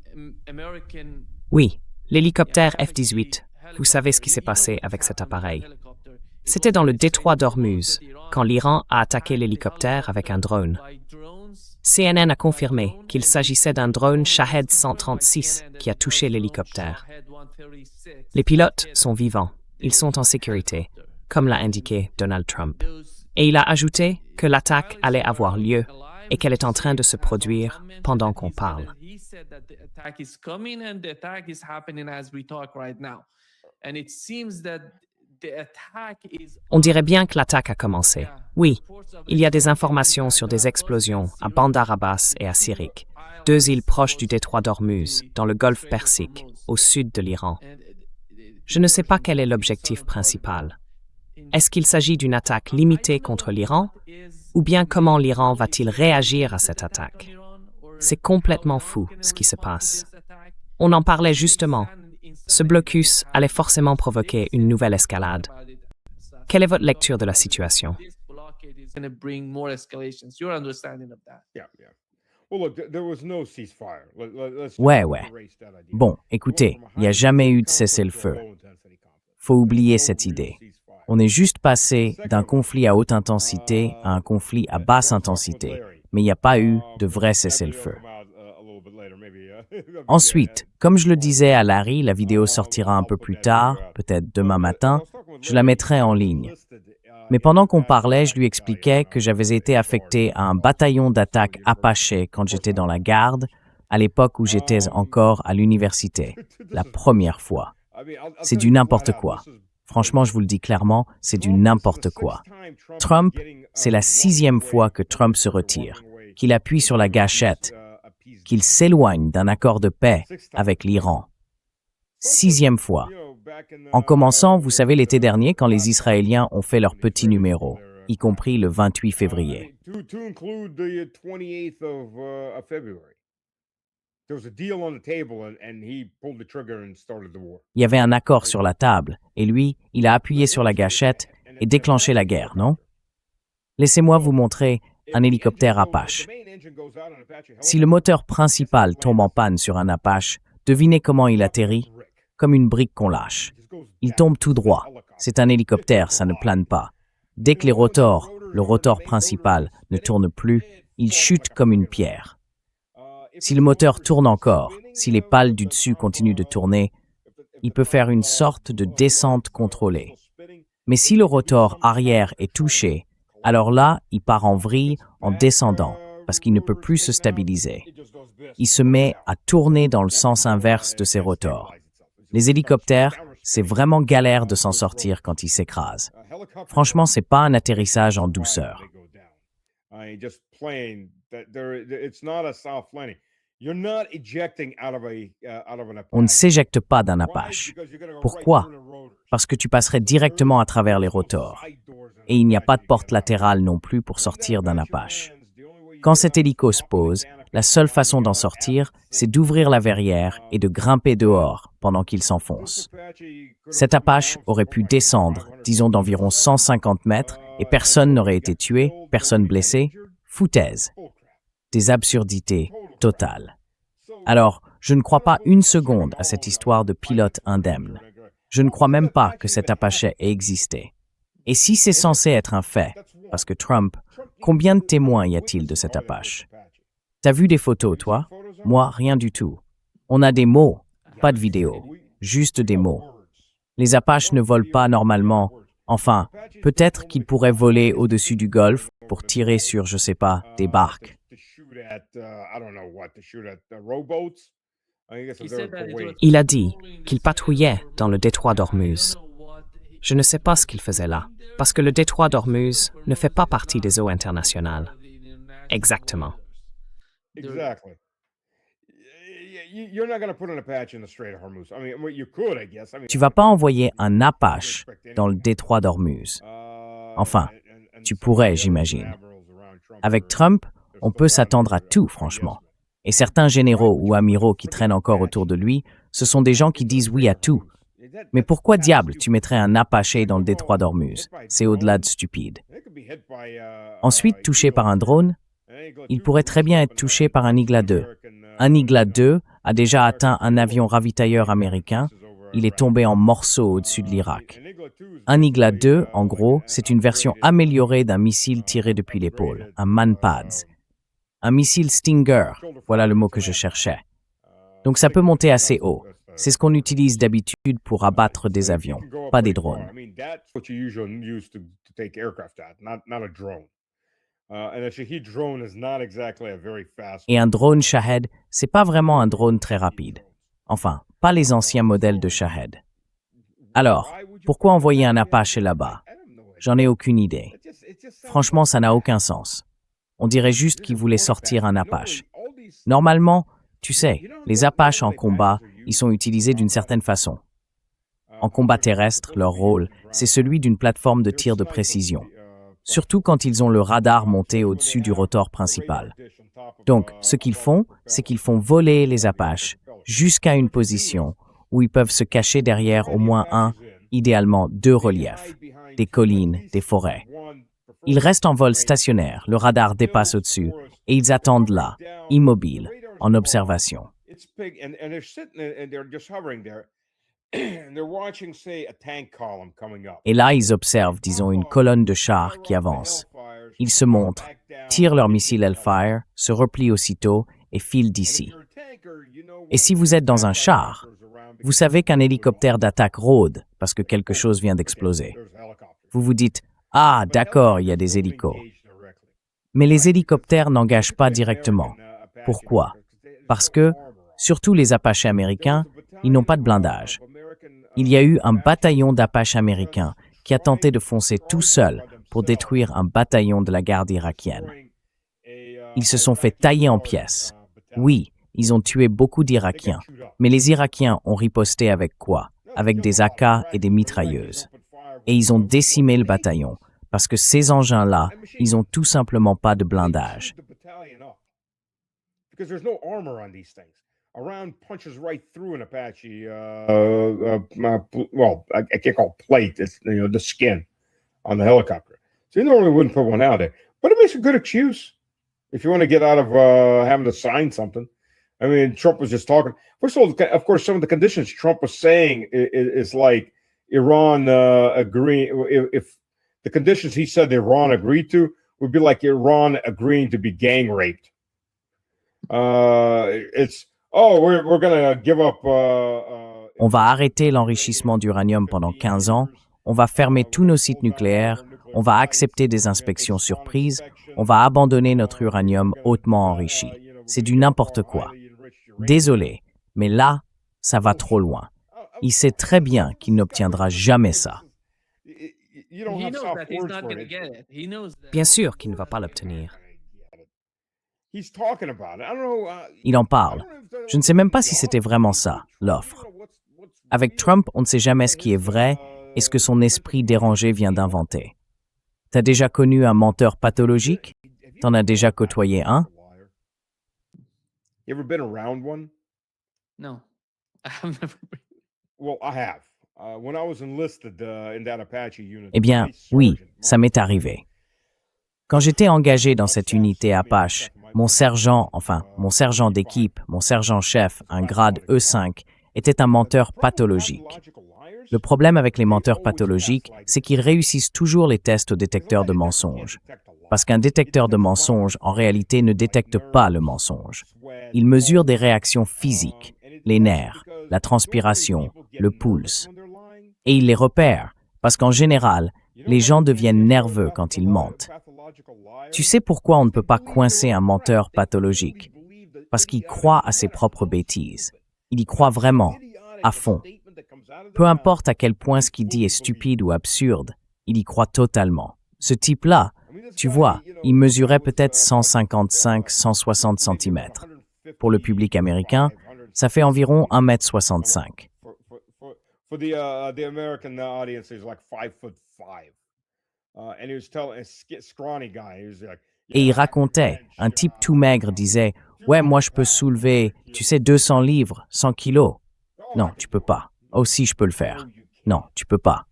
A: Oui, l'hélicoptère F-18, vous savez ce qui s'est passé avec cet appareil. C'était dans le détroit d'Ormuz, quand l'Iran a attaqué l'hélicoptère avec un drone. CNN a confirmé qu'il s'agissait d'un drone Shahed 136 qui a touché l'hélicoptère. Les pilotes sont vivants, ils sont en sécurité, comme l'a indiqué Donald Trump. Et il a ajouté que l'attaque allait avoir lieu et qu'elle est en train de se produire pendant qu'on parle. On dirait bien que l'attaque a commencé. Oui, il y a des informations sur des explosions à Bandar Abbas et à Sirik, 2 îles proches du détroit d'Ormuz, dans le golfe Persique, au sud de l'Iran. Je ne sais pas quel est l'objectif principal. Est-ce qu'il s'agit d'une attaque limitée contre l'Iran, ou bien comment l'Iran va-t-il réagir à cette attaque? C'est complètement fou ce qui se passe. On en parlait justement. Ce blocus allait forcément provoquer une nouvelle escalade. Quelle est votre lecture de la situation?
B: Ouais. Bon, écoutez, il n'y a jamais eu de cessez-le-feu. Faut oublier cette idée. On est juste passé d'un conflit à haute intensité à un conflit à basse intensité, mais il n'y a pas eu de vrai cessez-le-feu. Ensuite, comme je le disais à Larry, la vidéo sortira un peu plus tard, peut-être demain matin, je la mettrai en ligne. Mais pendant qu'on parlait, je lui expliquais que j'avais été affecté à un bataillon d'attaque Apache quand j'étais dans la garde, à l'époque où j'étais encore à l'université, la première fois. C'est du n'importe quoi. Franchement, je vous le dis clairement, c'est du n'importe quoi. Trump, c'est la 6e fois que Trump se retire, qu'il appuie sur la gâchette, qu'il s'éloigne d'un accord de paix avec l'Iran. 6e fois. En commençant, vous savez, l'été dernier, quand les Israéliens ont fait leur petit numéro, y compris le 28 février. Il y avait un accord sur la table, et lui, il a appuyé sur la gâchette et déclenché la guerre, non? Laissez-moi vous montrer un hélicoptère Apache. Si le moteur principal tombe en panne sur un Apache, devinez comment il atterrit? Comme une brique qu'on lâche. Il tombe tout droit. C'est un hélicoptère, ça ne plane pas. Dès que le rotor principal, ne tourne plus, il chute comme une pierre. Si le moteur tourne encore, si les pales du dessus continuent de tourner, il peut faire une sorte de descente contrôlée. Mais si le rotor arrière est touché, alors là, il part en vrille en descendant, parce qu'il ne peut plus se stabiliser. Il se met à tourner dans le sens inverse de ses rotors. Les hélicoptères, c'est vraiment galère de s'en sortir quand ils s'écrasent. Franchement, c'est pas un atterrissage en douceur. On ne s'éjecte pas d'un Apache. Pourquoi? Parce que tu passerais directement à travers les rotors. Et il n'y a pas de porte latérale non plus pour sortir d'un Apache. Quand cet hélico se pose, la seule façon d'en sortir, c'est d'ouvrir la verrière et de grimper dehors pendant qu'il s'enfonce. Cet Apache aurait pu descendre, disons d'environ 150 mètres, et personne n'aurait été tué, personne blessé. Foutaise. Des absurdités totales. Alors, je ne crois pas une seconde à cette histoire de pilote indemne. Je ne crois même pas que cet Apache ait existé. Et si c'est censé être un fait, parce que Trump, combien de témoins y a-t-il de cet Apache? T'as vu des photos, toi? Moi, rien du tout. On a des mots, pas de vidéos, juste des mots. Les Apaches ne volent pas normalement. Enfin, peut-être qu'ils pourraient voler au-dessus du Golfe pour tirer sur, je sais pas, des barques.
A: Il a dit qu'il patrouillait dans le détroit d'Ormuz. Je ne sais pas ce qu'il faisait là, parce que le détroit d'Ormuz ne fait pas partie des eaux internationales. Exactement.
B: Tu vas pas envoyer un Apache dans le détroit d'Ormuz. Enfin, tu pourrais, j'imagine. Avec Trump, on peut s'attendre à tout, franchement. Et certains généraux ou amiraux qui traînent encore autour de lui, ce sont des gens qui disent oui à tout. Mais pourquoi diable tu mettrais un Apache dans le détroit d'Ormuz? C'est au-delà de stupide. Ensuite, touché par un drone, il pourrait très bien être touché par un Igla 2. Un Igla 2 a déjà atteint un avion ravitailleur américain. Il est tombé en morceaux au-dessus de l'Irak. Un Igla 2, en gros, c'est une version améliorée d'un missile tiré depuis l'épaule, un Manpads. Un missile Stinger, voilà le mot que je cherchais. Donc ça peut monter assez haut. C'est ce qu'on utilise d'habitude pour abattre des avions, pas des drones. Et un drone Shahed, c'est pas vraiment un drone très rapide. Enfin, pas les anciens modèles de Shahed. Alors, pourquoi envoyer un Apache là-bas? J'en ai aucune idée. Franchement, ça n'a aucun sens. On dirait juste qu'ils voulaient sortir un Apache. Normalement, tu sais, les Apaches en combat, ils sont utilisés d'une certaine façon. En combat terrestre, leur rôle, c'est celui d'une plateforme de tir de précision. Surtout quand ils ont le radar monté au-dessus du rotor principal. Donc, ce qu'ils font, c'est qu'ils font voler les Apaches jusqu'à une position où ils peuvent se cacher derrière au moins un, idéalement deux reliefs, des collines, des forêts. Ils restent en vol stationnaire, le radar dépasse au-dessus, et ils attendent là, immobiles, en observation. Et là, ils observent, disons, une colonne de chars qui avance. Ils se montrent, tirent leur missile Hellfire, se replient aussitôt et filent d'ici. Et si vous êtes dans un char, vous savez qu'un hélicoptère d'attaque rôde parce que quelque chose vient d'exploser. Vous vous dites « Ah, d'accord, il y a des hélicos. » Mais les hélicoptères n'engagent pas directement. Pourquoi? Parce que, surtout les Apaches américains, ils n'ont pas de blindage. Il y a eu un bataillon d'Apaches américains qui a tenté de foncer tout seul pour détruire un bataillon de la garde irakienne. Ils se sont fait tailler en pièces. Oui, ils ont tué beaucoup d'Irakiens, mais les Irakiens ont riposté avec quoi? Avec des AK et des mitrailleuses. Et ils ont décimé le bataillon, parce que ces engins-là, ils ont tout simplement pas de blindage.
E: A round punches right through an Apache. Well, I can't call it plate. It's the skin on the helicopter. So you normally wouldn't put one out there. But it makes a good excuse if you want to get out of having to sign something. I mean, Trump was just talking. First of all, of course, some of the conditions Trump was saying is like Iran agreeing. If the conditions he said Iran agreed to would be like Iran agreeing to be gang raped. We're gonna give up.
B: On va arrêter l'enrichissement d'uranium pendant 15 ans, on va fermer tous nos sites nucléaires, on va accepter des inspections surprises, on va abandonner notre uranium hautement enrichi. C'est du n'importe quoi. Désolé, mais là, ça va trop loin. Il sait très bien qu'il n'obtiendra jamais ça.
A: Bien sûr qu'il ne va pas l'obtenir.
B: Il en parle. Je ne sais même pas si c'était vraiment ça, l'offre. Avec Trump, on ne sait jamais ce qui est vrai et ce que son esprit dérangé vient d'inventer. T'as déjà connu un menteur pathologique? T'en as déjà côtoyé un?
E: You ever been around one?
C: No, I've never been.
E: Well, I have. When I was enlisted in that Apache unit.
B: Eh bien, oui, ça m'est arrivé. Quand j'étais engagé dans cette unité Apache, mon sergent d'équipe, mon sergent-chef, un grade E5, était un menteur pathologique. Le problème avec les menteurs pathologiques, c'est qu'ils réussissent toujours les tests au détecteur de mensonges. Parce qu'un détecteur de mensonges, en réalité, ne détecte pas le mensonge. Il mesure des réactions physiques, les nerfs, la transpiration, le pouls. Et il les repère, parce qu'en général, les gens deviennent nerveux quand ils mentent. Tu sais pourquoi on ne peut pas coincer un menteur pathologique? Parce qu'il croit à ses propres bêtises. Il y croit vraiment, à fond. Peu importe à quel point ce qu'il dit est stupide ou absurde, il y croit totalement. Ce type-là, tu vois, il mesurait peut-être 155-160 cm. Pour le public américain, ça fait environ 1,65 m. Et il racontait, un type tout maigre disait « Ouais, moi je peux soulever, tu sais, 200 livres, 100 kilos. » Non, tu peux pas. Oh si, je peux le faire. Non, tu peux pas.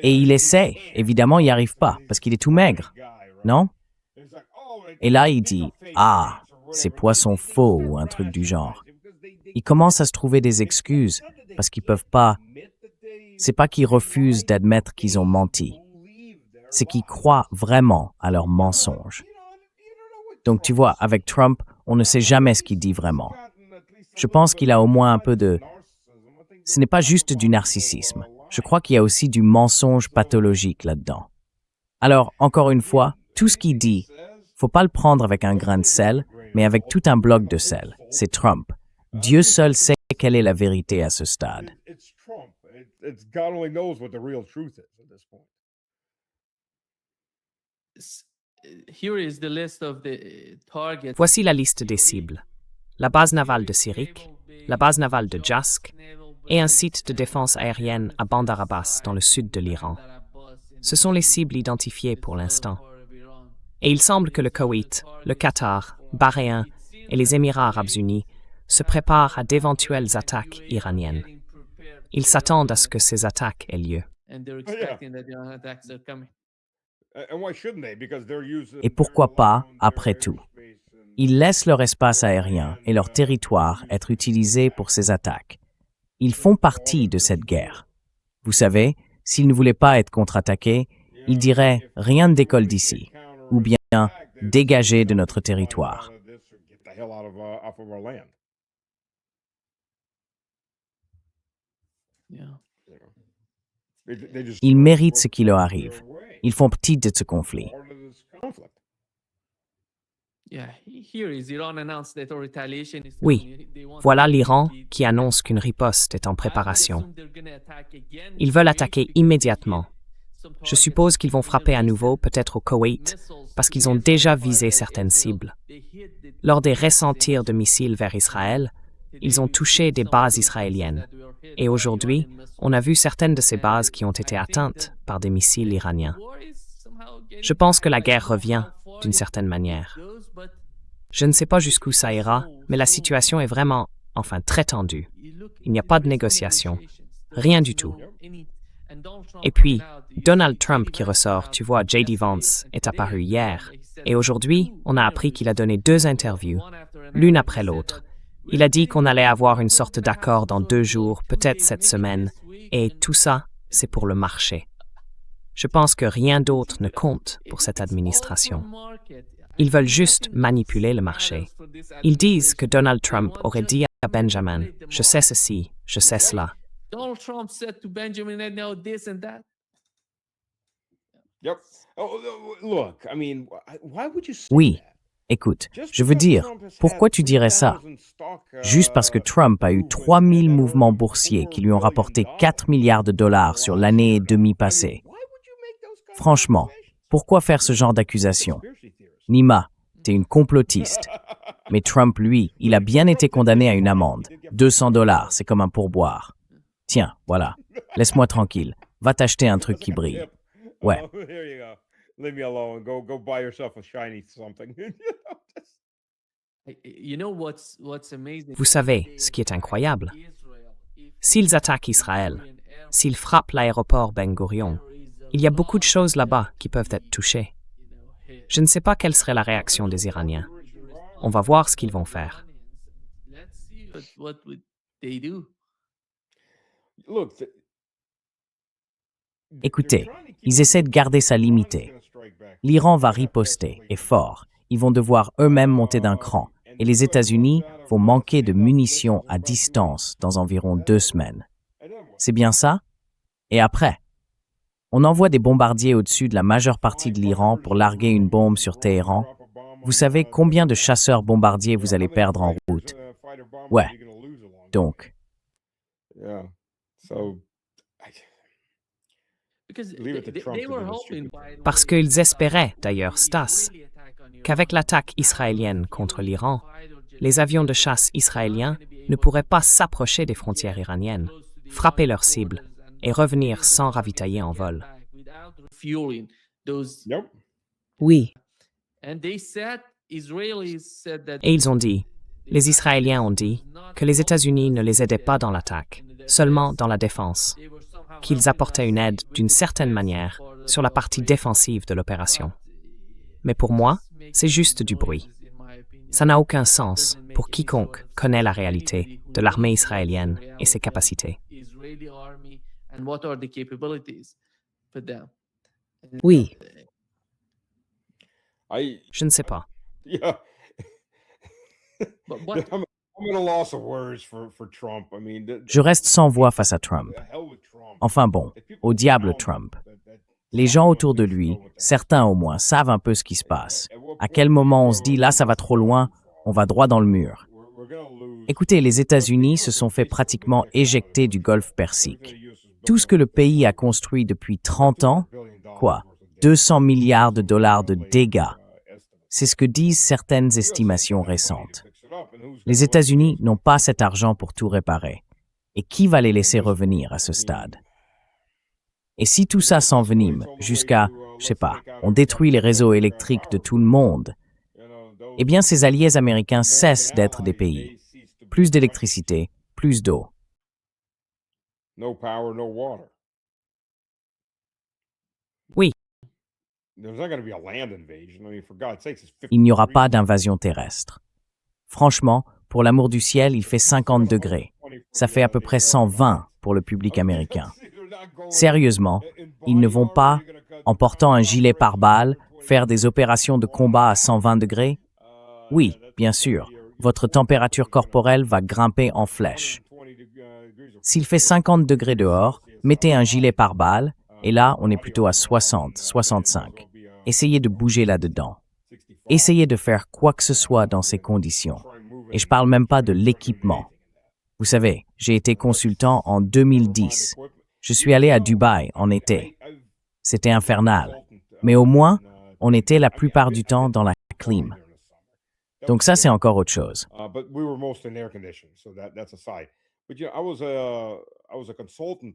B: Et il essaie, évidemment il n'y arrive pas, parce qu'il est tout maigre. Non? Et là il dit « Ah, c'est poisson faux » ou un truc du genre. Ils commencent à se trouver des excuses, parce qu'ils peuvent pas. C'est pas qu'ils refusent d'admettre qu'ils ont menti. C'est qu'ils croient vraiment à leurs mensonges. Donc tu vois, avec Trump, on ne sait jamais ce qu'il dit vraiment. Je pense qu'il a au moins un peu de... Ce n'est pas juste du narcissisme. Je crois qu'il y a aussi du mensonge pathologique là-dedans. Alors, encore une fois, tout ce qu'il dit, faut pas le prendre avec un grain de sel, mais avec tout un bloc de sel. C'est Trump. Dieu seul sait quelle est la vérité à ce stade.
A: Voici la liste des cibles. La base navale de Sirik, la base navale de Jask et un site de défense aérienne à Bandar Abbas dans le sud de l'Iran. Ce sont les cibles identifiées pour l'instant. Et il semble que le Koweït, le Qatar, Bahreïn et les Émirats arabes unis se préparent à d'éventuelles attaques iraniennes. Ils s'attendent à ce que ces attaques aient lieu.
B: Et pourquoi pas, après tout? Ils laissent leur espace aérien et leur territoire être utilisés pour ces attaques. Ils font partie de cette guerre. Vous savez, s'ils ne voulaient pas être contre-attaqués, ils diraient « rien ne décolle d'ici » ou bien « dégagez de notre territoire ». Ils méritent ce qui leur arrive. Ils font partie de ce conflit.
A: Oui, voilà l'Iran qui annonce qu'une riposte est en préparation. Ils veulent attaquer immédiatement. Je suppose qu'ils vont frapper à nouveau, peut-être au Koweït, parce qu'ils ont déjà visé certaines cibles. Lors des récents tirs de missiles vers Israël, ils ont touché des bases israéliennes. Et aujourd'hui, on a vu certaines de ces bases qui ont été atteintes par des missiles iraniens. Je pense que la guerre revient, d'une certaine manière. Je ne sais pas jusqu'où ça ira, mais la situation est vraiment, très tendue. Il n'y a pas de négociation. Rien du tout. Et puis, Donald Trump qui ressort, tu vois, J.D. Vance est apparu hier. Et aujourd'hui, on a appris qu'il a donné 2 interviews, l'une après l'autre. Il a dit qu'on allait avoir une sorte d'accord dans 2 jours, peut-être cette semaine. Et tout ça, c'est pour le marché. Je pense que rien d'autre ne compte pour cette administration. Ils veulent juste manipuler le marché. Ils disent que Donald Trump aurait dit à Benjamin, « Je sais ceci, je sais cela. »
C: Donald Trump said to Benjamin Netanyahu this and that.
E: Yep. Look, I mean, why would you say
B: Oui,
E: that?
B: écoute,
E: Just
B: je veux
E: because
B: dire,
E: Trump has
B: pourquoi
E: had
B: tu dirais ça?
E: 3,000 stock,
B: Juste parce que Trump a eu 3000 mouvements boursiers qui lui ont rapporté 4 milliards de dollars sur l'année et demie passée.
E: Why would you make those kinds of
B: Franchement,
E: accusations?
B: pourquoi faire ce genre d'accusation?
E: Conspiracy theorist.
B: Nima, t'es une complotiste. Mais Trump, lui, il a bien été condamné à une amende. 200 dollars, c'est comme un pourboire. Tiens, voilà, laisse-moi tranquille. Va t'acheter un truc qui brille. Ouais.
E: Oh, there you go. Leave me alone. Go buy yourself a shiny something.
C: You know what's amazing?
A: Vous savez, ce qui est incroyable, s'ils attaquent Israël, s'ils frappent l'aéroport Ben Gurion, il y a beaucoup de choses là-bas qui peuvent être touchées. Je ne sais pas quelle serait la réaction des Iraniens. On va voir ce qu'ils vont faire.
C: Let's see what would they do.
E: Look,
B: Écoutez, ils essaient de garder ça limité. L'Iran va riposter, et fort. Ils vont devoir eux-mêmes monter d'un cran. Et les États-Unis vont manquer de munitions à distance dans environ 2 semaines. C'est bien ça? Et après? On envoie des bombardiers au-dessus de la majeure partie de l'Iran pour larguer une bombe sur Téhéran. Vous savez combien de chasseurs bombardiers vous allez perdre en route? Ouais. Donc,
E: Yeah. So,
C: Because
E: Leave it to Trump
C: they
E: to
C: were
E: do the
C: hoping,
E: stupid
C: by the
A: Parce
C: way,
A: qu'ils espéraient, d'ailleurs, Stas, qu'avec l'attaque israélienne contre l'Iran, les avions de chasse israéliens ne pourraient pas s'approcher des frontières iraniennes, frapper leurs cibles et revenir sans ravitailler en vol.
C: refueling those.
E: Yep.
D: Oui,
C: And they said, Israelis said that
A: Et ils ont dit, les Israéliens ont dit, que les États-Unis ne les aidaient pas dans l'attaque, seulement dans la défense, qu'ils apportaient une aide d'une certaine manière sur la partie défensive de l'opération. Mais pour moi, c'est juste du bruit. Ça n'a aucun sens pour quiconque connaît la réalité de l'armée israélienne et ses capacités.
C: Israeli army and what are the capabilities for them.
D: oui.
A: Je ne sais pas.
E: Yeah.
C: But
E: I'm at a loss of words for Trump. I mean,
B: je reste sans voix face à Trump.
E: the hell with Trump.
B: Enfin bon, au diable Trump. Les gens autour de lui, certains au moins, savent un peu ce qui se passe. À quel moment on se dit, là ça va trop loin, on va droit dans le mur.
E: We're gonna lose.
B: Écoutez, les États-Unis se sont fait pratiquement éjecter du Golfe Persique. Tout ce que le pays a construit depuis 30 ans, quoi, 200 milliards de dollars de dégâts. C'est ce que disent certaines estimations récentes. Les États-Unis n'ont pas cet argent pour tout réparer. Et qui va les laisser revenir à ce stade? Et si tout ça s'envenime jusqu'à, je sais pas, on détruit les réseaux électriques de tout le monde, eh bien ces alliés américains cessent d'être des pays. Plus d'électricité, plus d'eau.
E: No power, no water.
A: Oui.
E: There's not going to be a land invasion. I mean, for God's sakes, it's 50
B: Il n'y aura pas
E: degrees.
B: d'invasion terrestre. Franchement, pour l'amour du ciel, il fait 50 degrés. Ça fait à peu près 120 pour le public américain. Sérieusement, ils ne vont pas, en portant un gilet pare-balles, faire des opérations de combat à 120 degrés? Oui, bien sûr, votre température corporelle va grimper en flèche. S'il fait 50 degrés dehors, mettez un gilet pare-balles, et là, on est plutôt à 60, 65. Essayez de bouger là-dedans. Essayez de faire quoi que ce soit dans ces conditions. Et je parle même pas de l'équipement. Vous savez, j'ai été consultant en 2010. Je suis allé à Dubaï en été. C'était infernal. Mais au moins, on était la plupart du temps dans la clim. Donc ça, c'est encore autre chose.
E: But we were most in air conditioning, so that's aside. But I was a consultant.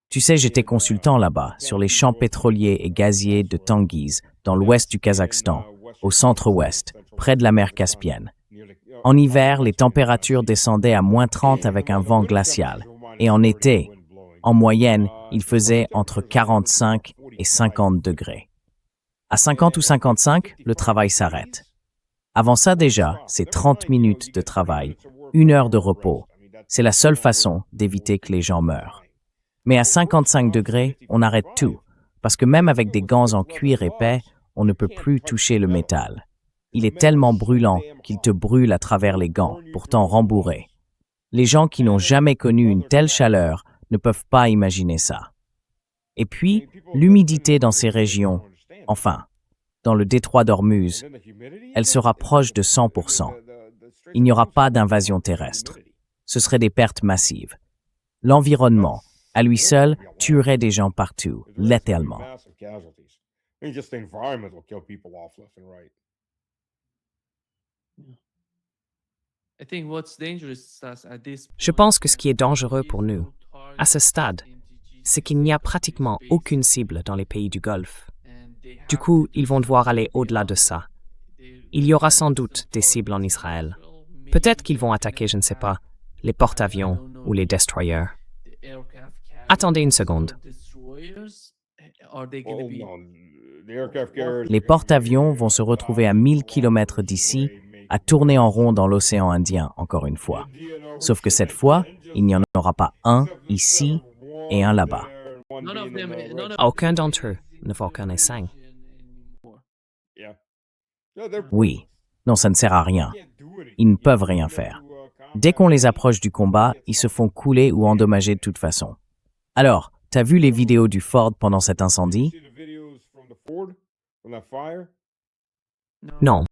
B: Tu sais, j'étais consultant là-bas, sur les champs pétroliers et gaziers de Tengiz, dans l'ouest du Kazakhstan, au centre-ouest, près de la mer Caspienne. En hiver, les températures descendaient à -30 avec un vent glacial. Et en été, En moyenne, il faisait entre 45 et 50 degrés. À 50 ou 55, le travail s'arrête. Avant ça déjà, c'est 30 minutes de travail, 1 heure de repos. C'est la seule façon d'éviter que les gens meurent. Mais à 55 degrés, on arrête tout, parce que même avec des gants en cuir épais, on ne peut plus toucher le métal. Il est tellement brûlant qu'il te brûle à travers les gants, pourtant rembourrés. Les gens qui n'ont jamais connu une telle chaleur ne peuvent pas imaginer ça. Et puis, l'humidité dans ces régions, enfin, dans le détroit d'Ormuz, elle se rapproche de 100%. Il n'y aura pas d'invasion terrestre. Ce seraient des pertes massives. L'environnement, à lui seul, tuerait des gens partout, létalement.
A: Je pense que ce qui est dangereux pour nous, à ce stade, c'est qu'il n'y a pratiquement aucune cible dans les pays du Golfe. Du coup, ils vont devoir aller au-delà de ça. Il y aura sans doute des cibles en Israël. Peut-être qu'ils vont attaquer, je ne sais pas, les porte-avions ou les destroyers. Attendez une seconde.
B: Les porte-avions vont se retrouver à 1000 km d'ici, à tourner en rond dans l'océan Indien, encore une fois. Sauf que cette fois, il n'y en aura pas un ici et un là-bas.
A: Aucun d'entre eux ne va aucun essaim.
B: Oui. Non, ça ne sert à rien. Ils ne peuvent rien faire. Dès qu'on les approche du combat, ils se font couler ou endommager de toute façon. Alors, t'as vu les vidéos du Ford pendant cet incendie?
A: Non.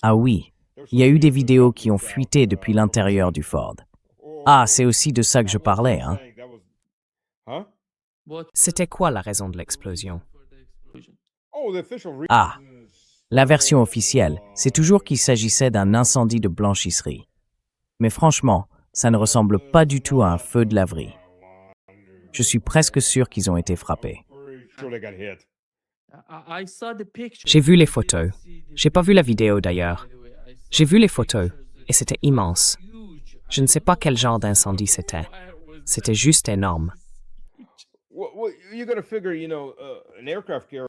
B: Ah oui, il y a eu des vidéos qui ont fuité depuis l'intérieur du Ford. Ah, c'est aussi de ça que je parlais, hein?
A: C'était quoi la raison de l'explosion?
B: Ah, la version officielle, c'est toujours qu'il s'agissait d'un incendie de blanchisserie. Mais franchement, ça ne ressemble pas du tout à un feu de laverie. Je suis presque sûr qu'ils ont été frappés.
A: J'ai vu les photos. J'ai pas vu la vidéo d'ailleurs. J'ai vu les photos et c'était immense. Je ne sais pas quel genre d'incendie c'était. C'était juste énorme.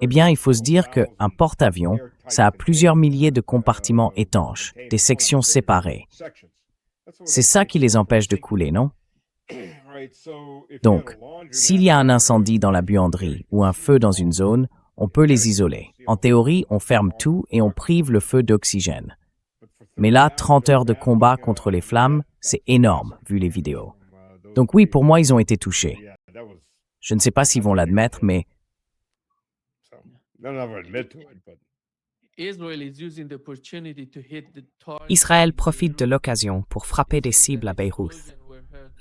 B: Eh bien, il faut se dire qu'un porte-avions, ça a plusieurs milliers de compartiments étanches, des sections séparées. C'est ça qui les empêche de couler, non? Donc, s'il y a un incendie dans la buanderie ou un feu dans une zone, on peut les isoler. En théorie, on ferme tout et on prive le feu d'oxygène. Mais là, 30 heures de combat contre les flammes, c'est énorme, vu les vidéos. Donc oui, pour moi, ils ont été touchés. Je ne sais pas s'ils vont l'admettre, mais
A: Israël profite de l'occasion pour frapper des cibles à Beyrouth.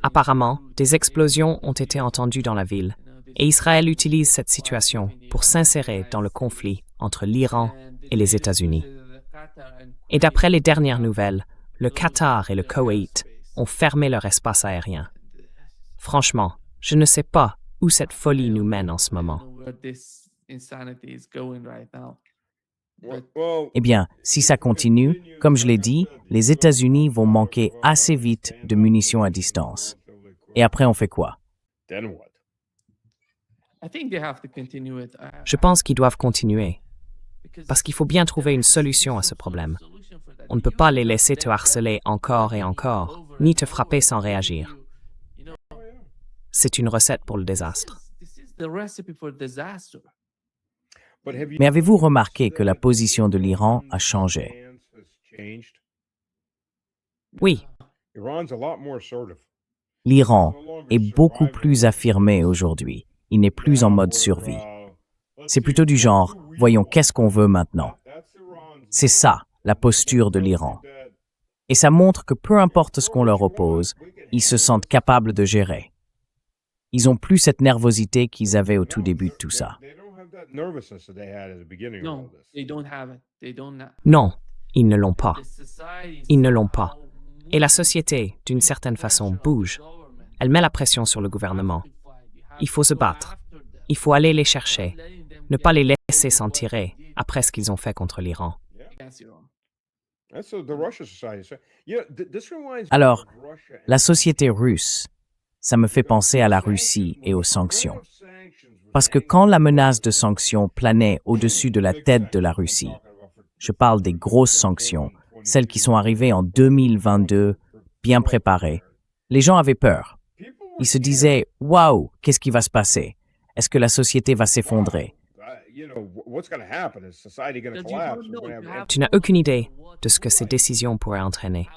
A: Apparemment, des explosions ont été entendues dans la ville, et Israël utilise cette situation pour s'insérer dans le conflit entre l'Iran et les États-Unis. Et d'après les dernières nouvelles, le Qatar et le Koweït ont fermé leur espace aérien. Franchement, je ne sais pas où cette folie nous mène en ce moment.
B: eh bien, si ça continue, comme je l'ai dit, les États-Unis vont manquer assez vite de munitions à distance. Et après, on fait quoi?
A: Je pense qu'ils doivent continuer, parce qu'il faut bien trouver une solution à ce problème. On ne peut pas les laisser te harceler encore et encore, ni te frapper sans réagir. C'est une recette pour le désastre.
B: Mais avez-vous remarqué que la position de l'Iran a changé?
A: Oui,
B: L'Iran est beaucoup plus affirmé aujourd'hui. Il n'est plus en mode survie. C'est plutôt du genre, voyons qu'est-ce qu'on veut maintenant. C'est ça, la posture de l'Iran. Et ça montre que peu importe ce qu'on leur oppose, ils se sentent capables de gérer. Ils n'ont plus cette nervosité qu'ils avaient au tout début de tout ça.
A: non, ils ne l'ont pas. Ils ne l'ont pas. Et la société, d'une certaine façon, bouge. Elle met la pression sur le gouvernement. Il faut se battre. Il faut aller les chercher. Ne pas les laisser s'en tirer après ce qu'ils ont fait contre l'Iran.
B: Alors, la société russe, Ça me fait penser à la Russie et aux sanctions. Parce que quand la menace de sanctions planait au-dessus de la tête de la Russie, je parle des grosses sanctions, celles qui sont arrivées en 2022, bien préparées, les gens avaient peur. Ils se disaient « Waouh, qu'est-ce qui va se passer? Est-ce que la société va s'effondrer ?»
A: Tu n'as aucune idée de ce que ces décisions pourraient entraîner.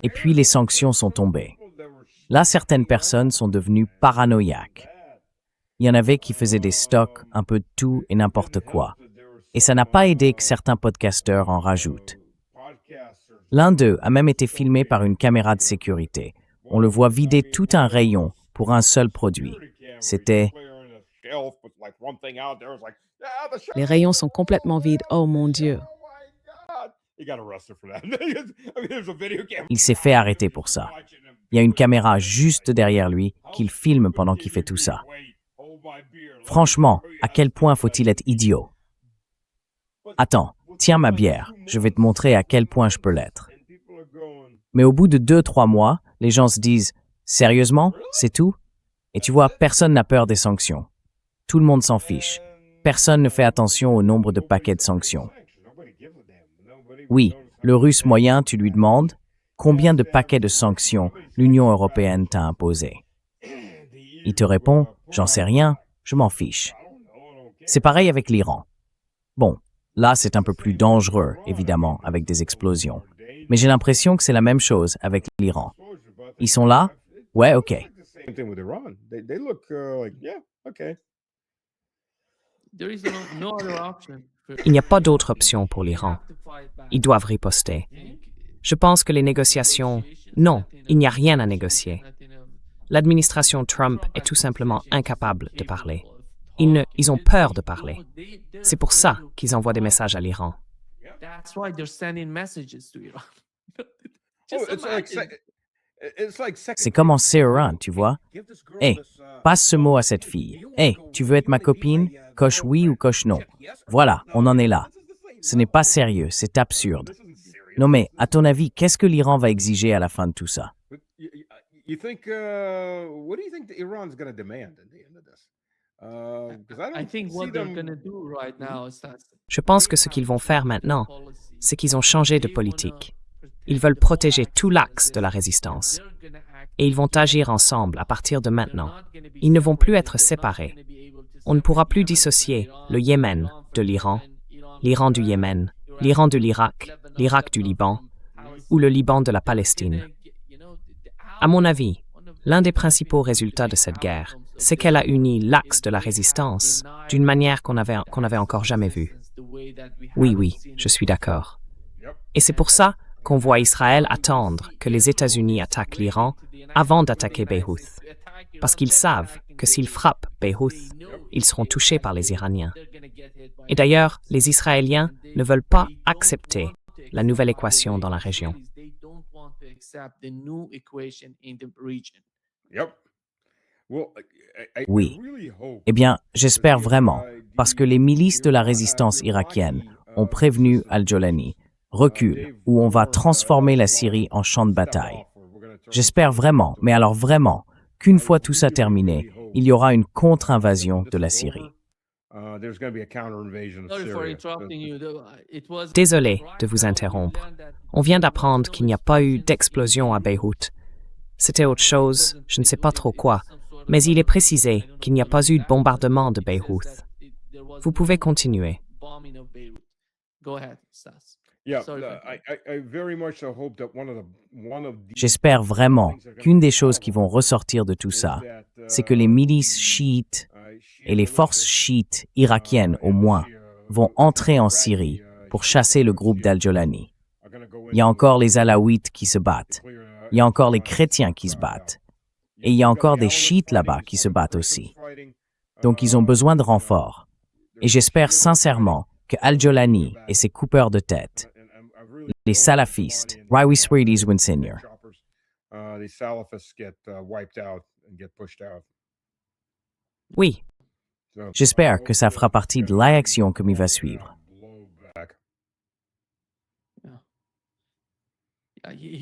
B: Et puis les sanctions sont tombées. Là, certaines personnes sont devenues paranoïaques. Il y en avait qui faisaient des stocks, un peu de tout et n'importe quoi. Et ça n'a pas aidé que certains podcasteurs en rajoutent. L'un d'eux a même été filmé par une caméra de sécurité. On le voit vider tout un rayon pour un seul produit. C'était...
D: Les rayons sont complètement vides. Oh mon Dieu.
B: Il s'est fait arrêter pour ça. Il y a une caméra juste derrière lui qu'il filme pendant qu'il fait tout ça. Franchement, à quel point faut-il être idiot? Attends, tiens ma bière, je vais te montrer à quel point je peux l'être. Mais au bout de 2-3 mois, les gens se disent « Sérieusement, c'est tout ?» Et tu vois, personne n'a peur des sanctions. Tout le monde s'en fiche. Personne ne fait attention au nombre de paquets de sanctions. Oui, le Russe moyen, tu lui demandes combien de paquets de sanctions l'Union européenne t'a imposé. Il te répond « J'en sais rien, je m'en fiche ». C'est pareil avec l'Iran. Bon, là c'est un peu plus dangereux, évidemment, avec des explosions. Mais j'ai l'impression que c'est la même chose avec l'Iran. Ils sont là? Ouais, ok.
A: Il n'y a pas d'autre option pour l'Iran. Ils doivent riposter. Je pense que les négociations... Non, il n'y a rien à négocier. L'administration Trump est tout simplement incapable de parler. Ils ont peur de parler. C'est pour ça qu'ils envoient des messages à l'Iran.
B: C'est comme en CE1, tu vois. Hey, passe ce mot à cette fille. Hey, tu veux être ma copine? Coche oui ou coche non. Voilà, on en est là. Ce n'est pas sérieux, c'est absurde. Non mais, à ton avis, qu'est-ce que l'Iran va exiger à la fin de tout ça?
A: Je pense que ce qu'ils vont faire maintenant, c'est qu'ils ont changé de politique. Ils veulent protéger tout l'axe de la résistance. Et ils vont agir ensemble à partir de maintenant. Ils ne vont plus être séparés. On ne pourra plus dissocier le Yémen de l'Iran, l'Iran du Yémen, l'Iran de l'Irak, l'Irak du Liban ou le Liban de la Palestine. À mon avis, l'un des principaux résultats de cette guerre, c'est qu'elle a uni l'axe de la résistance d'une manière qu'on avait encore jamais vue. Oui, je suis d'accord. Et c'est pour ça qu'on voit Israël attendre que les États-Unis attaquent l'Iran avant d'attaquer Beyrouth. Parce qu'ils savent que s'ils frappent Beyrouth, ils seront touchés par les Iraniens. Et d'ailleurs, les Israéliens ne veulent pas accepter la nouvelle équation dans la région.
B: Oui. Eh bien, j'espère vraiment, parce que les milices de la résistance irakienne ont prévenu Al-Jolani, recule, où on va transformer la Syrie en champ de bataille. J'espère vraiment, mais alors vraiment, qu'une fois tout ça terminé, il y aura une contre-invasion de la Syrie.
A: Désolé de vous interrompre. On vient d'apprendre qu'il n'y a pas eu d'explosion à Beyrouth. C'était autre chose, je ne sais pas trop quoi, mais il est précisé qu'il n'y a pas eu de bombardement de Beyrouth. Vous pouvez continuer.
B: J'espère vraiment qu'une des choses qui vont ressortir de tout ça, c'est que les milices chiites et les forces chiites irakiennes au moins vont entrer en Syrie pour chasser le groupe d'Al-Jolani. Il y a encore les Alaouites qui se battent. Il y a encore les chrétiens qui se battent. Et il y a encore des chiites là-bas qui se battent aussi. Donc ils ont besoin de renforts. Et j'espère sincèrement que Al-Jolani et ses coupeurs de tête, les salafistes, Rawi Sweeties win senior.
A: Oui,
B: J'espère que ça fera partie de l'action qui va suivre.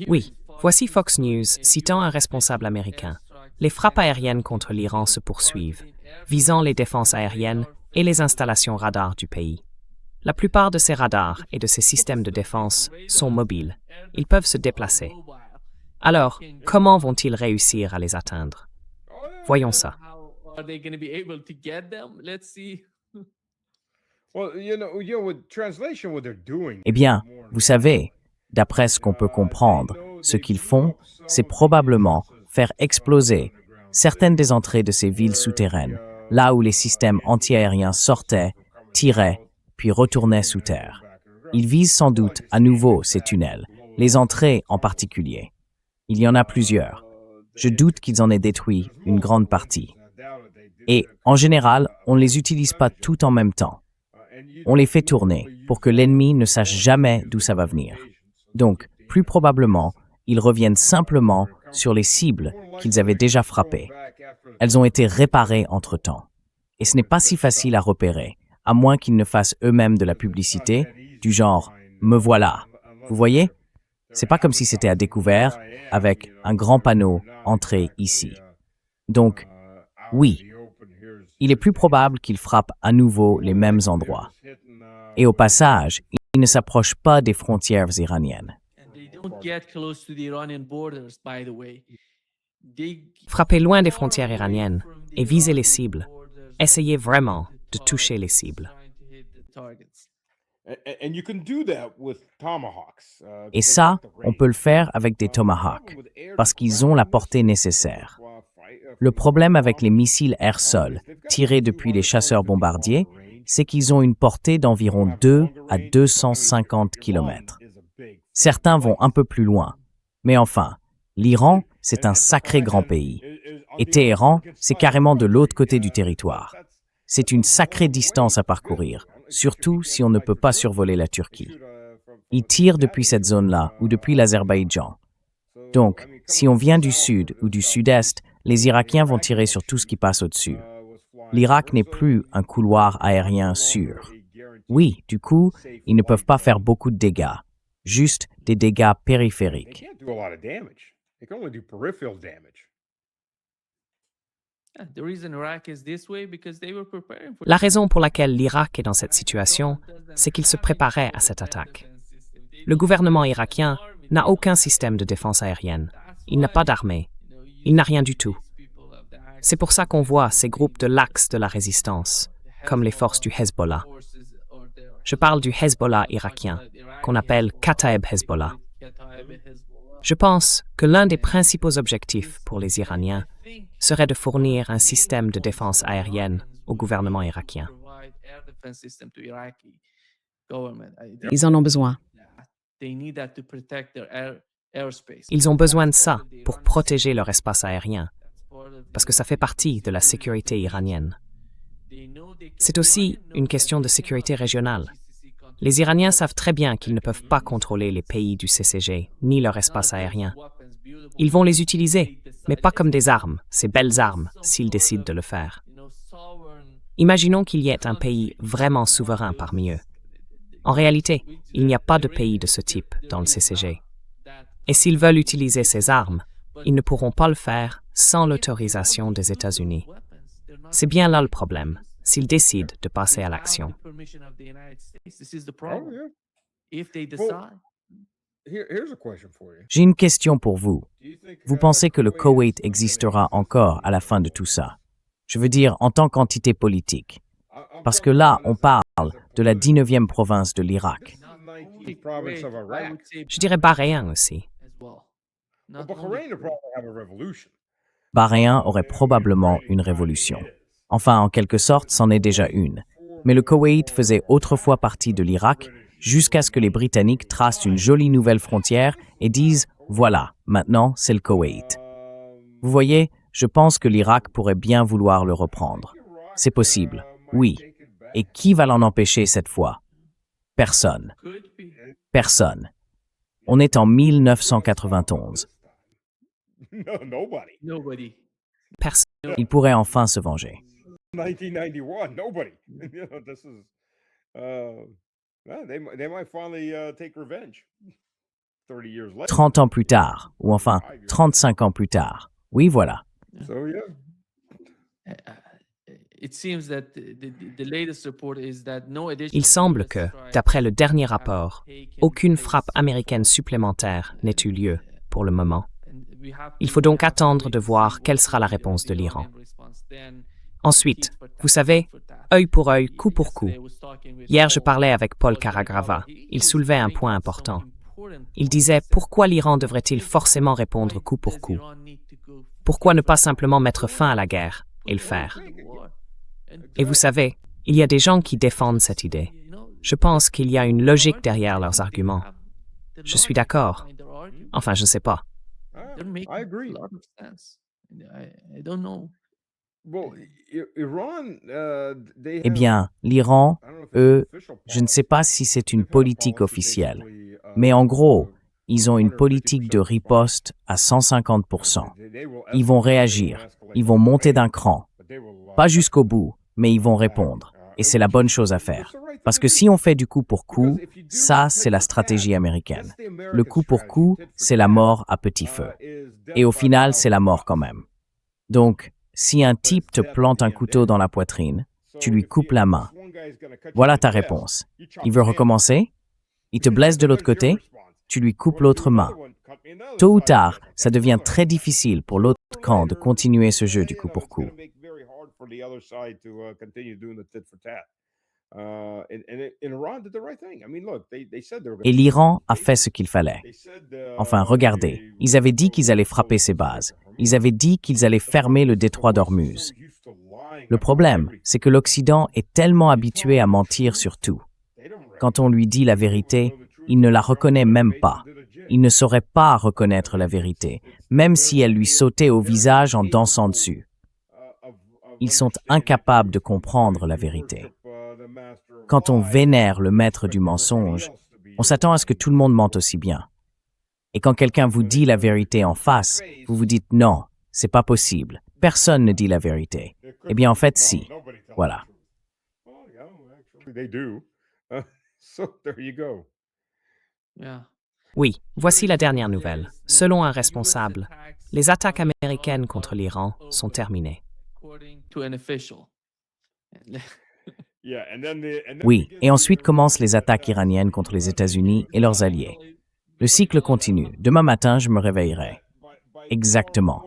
A: Oui, voici Fox News citant un responsable américain. Les frappes aériennes contre l'Iran se poursuivent, visant les défenses aériennes et les installations radars du pays. La plupart de ces radars et de ces systèmes de défense sont mobiles. Ils peuvent se déplacer. Alors, comment vont-ils réussir à les atteindre? Voyons ça.
C: Are they going to be able to get them? Let's see.
E: Well, with translation, what they're doing.
B: Eh bien, vous savez, d'après ce qu'on peut comprendre, ce qu'ils font, c'est probablement faire exploser certaines des entrées de ces villes souterraines, là où les systèmes antiaériens sortaient, tiraient, puis retournaient sous terre. Ils visent sans doute à nouveau ces tunnels, les entrées en particulier. Il y en a plusieurs. Je doute qu'ils en aient détruit une grande partie. Et, en général, on ne les utilise pas toutes en même temps. On les fait tourner pour que l'ennemi ne sache jamais d'où ça va venir. Donc, plus probablement, ils reviennent simplement sur les cibles qu'ils avaient déjà frappées. Elles ont été réparées entre-temps. Et ce n'est pas si facile à repérer, à moins qu'ils ne fassent eux-mêmes de la publicité, du genre « me voilà ». Vous voyez? C'est pas comme si c'était à découvert, avec un grand panneau « Entrez ici ». Donc, oui, il est plus probable qu'ils frappent à nouveau les mêmes endroits. Et au passage, ils ne s'approchent pas des frontières iraniennes.
C: And they don't get close to the Iranian borders, by the way.
A: Frappez loin des frontières iraniennes et visez les cibles. Essayez vraiment de toucher les cibles.
E: And you can do that with tomahawks.
B: Et ça, on peut le faire avec des Tomahawks, parce qu'ils ont la portée nécessaire. Le problème avec les missiles air-sol, tirés depuis les chasseurs bombardiers, c'est qu'ils ont une portée d'environ 2 à 250 km. Certains vont un peu plus loin. Mais enfin, l'Iran, c'est un sacré grand pays. Et Téhéran, c'est carrément de l'autre côté du territoire. C'est une sacrée distance à parcourir, surtout si on ne peut pas survoler la Turquie. Ils tirent depuis cette zone-là ou depuis l'Azerbaïdjan. Donc, si on vient du sud ou du sud-est, les Irakiens vont tirer sur tout ce qui passe au-dessus. L'Irak n'est plus un couloir aérien sûr. Oui, du coup, ils ne peuvent pas faire beaucoup de dégâts, juste des dégâts périphériques.
A: La raison pour laquelle l'Irak est dans cette situation, c'est qu'il se préparait à cette attaque. Le gouvernement irakien n'a aucun système de défense aérienne. Il n'a pas d'armée. Il n'a rien du tout. C'est pour ça qu'on voit ces groupes de l'axe de la résistance, comme les forces du Hezbollah. Je parle du Hezbollah irakien, qu'on appelle Kataeb Hezbollah. Je pense que l'un des principaux objectifs pour les Iraniens serait de fournir un système de défense aérienne au gouvernement irakien.
D: Ils en ont besoin.
A: Ils ont besoin de ça pour protéger leur espace aérien, parce que ça fait partie de la sécurité iranienne. C'est aussi une question de sécurité régionale. Les Iraniens savent très bien qu'ils ne peuvent pas contrôler les pays du CCG, ni leur espace aérien. Ils vont les utiliser, mais pas comme des armes, ces belles armes, s'ils décident de le faire. Imaginons qu'il y ait un pays vraiment souverain parmi eux. En réalité, il n'y a pas de pays de ce type dans le CCG. Et s'ils veulent utiliser ces armes, ils ne pourront pas le faire sans l'autorisation des États-Unis. C'est bien là le problème, s'ils décident de passer à l'action.
B: J'ai une question pour vous. Vous pensez que le Koweït existera encore à la fin de tout ça? Je veux dire, en tant qu'entité politique. Parce que là, on parle de la 19e province de l'Irak.
A: Je dirais Bahreïn aussi.
B: Bahreïn aurait probablement une révolution. Enfin, en quelque sorte, c'en est déjà une. Mais le Koweït faisait autrefois partie de l'Irak, jusqu'à ce que les Britanniques tracent une jolie nouvelle frontière et disent « Voilà, maintenant c'est le Koweït ». Vous voyez, je pense que l'Irak pourrait bien vouloir le reprendre. C'est possible, oui. Et qui va l'en empêcher cette fois? Personne. Personne. On est en 1991.
A: Personne.
B: Il pourrait enfin se venger.
E: 1991, nobody. This is, they might finally take revenge.
B: 30 ans plus tard, ou enfin 35 ans plus tard. Oui, voilà.
E: So, yeah.
A: Il semble que, d'après le dernier rapport, aucune frappe américaine supplémentaire n'ait eu lieu pour le moment. Il faut donc attendre de voir quelle sera la réponse de l'Iran. Ensuite, vous savez, œil pour œil, coup pour coup. Hier, je parlais avec Paul Caragrava. Il soulevait un point important. Il disait pourquoi l'Iran devrait-il forcément répondre coup pour coup? Pourquoi ne pas simplement mettre fin à la guerre et le faire? Et vous savez, il y a des gens qui défendent cette idée. Je pense qu'il y a une logique derrière leurs arguments. Je suis d'accord. Enfin, je ne sais pas.
E: I agree. Well, Iran, they
B: Eh
E: have,
B: bien, l'Iran,
E: I don't know if it's
B: eux,
E: an official
B: je ne sais
E: policy.
B: pas si c'est une
E: They've had a
B: politique
E: policy
B: officielle,
E: basically,
B: mais en gros, ils ont une
E: 150%
B: politique de riposte à 150%.
E: They will
B: Ils vont
E: escalate, they
B: réagir,
E: will escalate
B: ils vont
E: all the
B: monter
E: way,
B: d'un cran,
E: but they will,
B: pas jusqu'au bout, mais ils vont répondre. Et c'est la bonne chose à faire. Parce que si on fait du coup pour coup, ça, c'est la stratégie américaine. Le coup pour coup, c'est la mort à petit feu. Et au final, c'est la mort quand même. Donc, si un type te plante un couteau dans la poitrine, tu lui coupes la main. Voilà ta réponse. Il veut recommencer? Il te blesse de l'autre côté? Tu lui coupes l'autre main. Tôt ou tard, ça devient très difficile pour l'autre camp de continuer ce jeu du coup pour coup. Et l'Iran a fait ce qu'il fallait. Enfin, regardez, ils avaient dit qu'ils allaient frapper ces bases. Ils avaient dit qu'ils allaient fermer le détroit d'Ormuz. Le problème, c'est que l'Occident est tellement habitué à mentir sur tout. Quand on lui dit la vérité, il ne la reconnaît même pas. Il ne saurait pas reconnaître la vérité, même si elle lui sautait au visage en dansant dessus. Ils sont incapables de comprendre la vérité. Quand on vénère le maître du mensonge, on s'attend à ce que tout le monde mente aussi bien. Et quand quelqu'un vous dit la vérité en face, vous vous dites non, c'est pas possible. Personne ne dit la vérité. Eh bien, en fait, si. Voilà.
A: Oui, voici la dernière nouvelle. Selon un responsable, les attaques américaines contre l'Iran sont terminées.
B: Oui, et ensuite commencent les attaques iraniennes contre les États-Unis et leurs alliés. Le cycle continue. Demain matin, je me réveillerai. Exactement.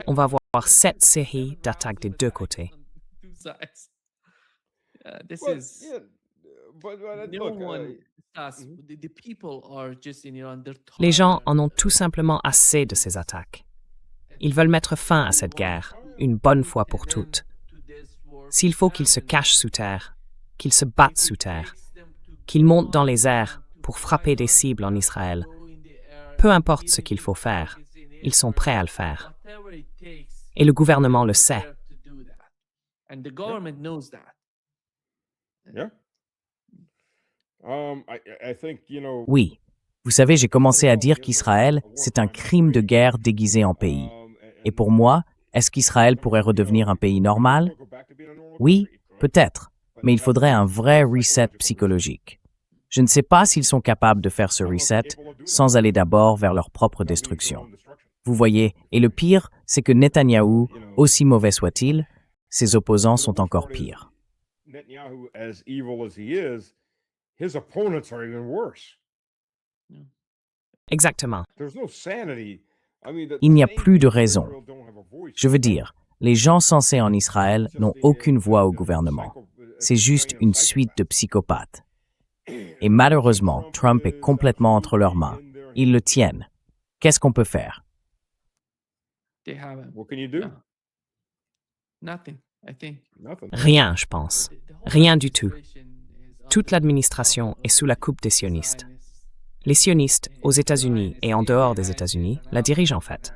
A: On va voir 7 séries d'attaques des deux côtés. Les gens en ont tout simplement assez de ces attaques. Ils veulent mettre fin à cette guerre, une bonne fois pour toutes. S'il faut qu'ils se cachent sous terre, qu'ils se battent sous terre, qu'ils montent dans les airs pour frapper des cibles en Israël, peu importe ce qu'il faut faire, ils sont prêts à le faire. Et le gouvernement le sait.
B: Oui. Vous savez, j'ai commencé à dire qu'Israël, c'est un crime de guerre déguisé en pays. Et pour moi, est-ce qu'Israël pourrait redevenir un pays normal? Oui, peut-être. Mais il faudrait un vrai reset psychologique. Je ne sais pas s'ils sont capables de faire ce reset sans aller d'abord vers leur propre destruction. Vous voyez, et le pire, c'est que Netanyahou, aussi mauvais soit-il, ses opposants sont encore pires.
A: Exactement.
B: Il n'y a plus de raison. Je veux dire, les gens censés en Israël n'ont aucune voix au gouvernement. C'est juste une suite de psychopathes. Et malheureusement, Trump est complètement entre leurs mains. Ils le tiennent. Qu'est-ce qu'on peut faire?
A: Rien, je pense. Rien du tout. Toute l'administration est sous la coupe des sionistes. Les sionistes, aux États-Unis et en dehors des États-Unis, la dirigent en fait.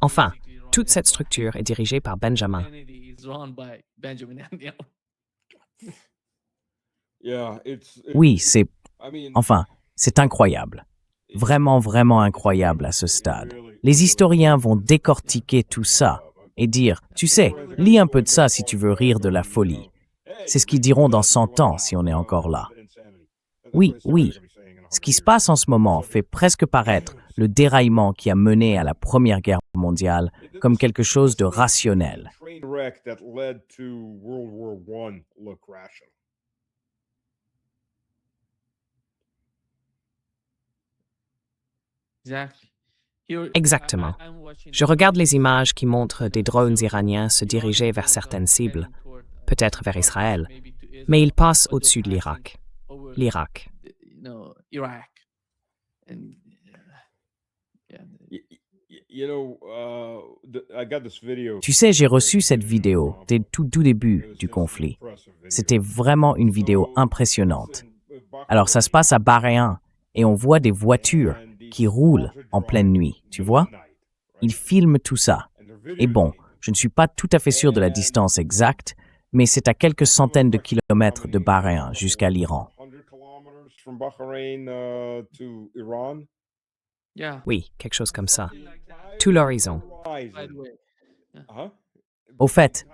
A: Enfin, toute cette structure est dirigée par Benjamin.
B: Oui, c'est incroyable. Vraiment, vraiment incroyable à ce stade. Les historiens vont décortiquer tout ça et dire, tu sais, lis un peu de ça si tu veux rire de la folie. C'est ce qu'ils diront dans 100 ans si on est encore là. Oui, Ce qui se passe en ce moment fait presque paraître le déraillement qui a mené à la Première Guerre mondiale comme quelque chose de rationnel.
E: Train wreck that led to World War I look rational.
A: Exactement. Je regarde les images qui montrent des drones iraniens se diriger vers certaines cibles, peut-être vers Israël, mais ils passent au-dessus de l'Irak. L'Irak.
B: Tu sais, j'ai reçu cette vidéo dès le tout début du conflit. C'était vraiment une vidéo impressionnante. Alors ça se passe à Bahreïn et on voit des voitures qui roulent en pleine nuit, tu vois? Ils filment tout ça. Et bon, je ne suis pas tout à fait sûr de la distance exacte, mais c'est à quelques centaines de kilomètres de Bahreïn jusqu'à l'Iran.
A: Oui, quelque chose comme ça. Tout l'horizon.
B: Au fait,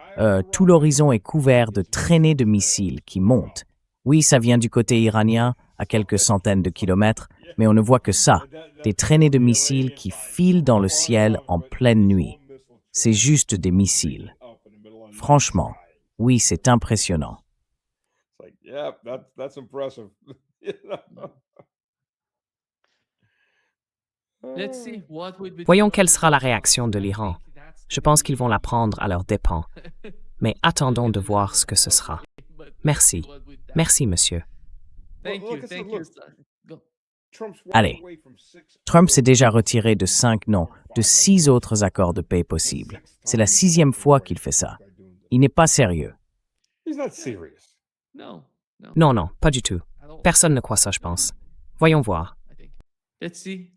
B: tout l'horizon est couvert de traînées de missiles qui montent. Oui, ça vient du côté iranien, à quelques centaines de kilomètres, mais on ne voit que ça, des traînées de missiles qui filent dans le ciel en pleine nuit. C'est juste des missiles. Franchement, oui, c'est impressionnant.
A: Voyons quelle sera la réaction de l'Iran. Je pense qu'ils vont la prendre à leurs dépens. Mais attendons de voir ce que ce sera. Merci. Merci, monsieur.
B: Allez, Trump s'est déjà retiré de 5, non, de 6 autres accords de paix possibles. C'est la 6e fois qu'il fait ça. Il n'est pas sérieux.
A: Non, non, pas du tout. Personne ne croit ça, je pense. Voyons voir.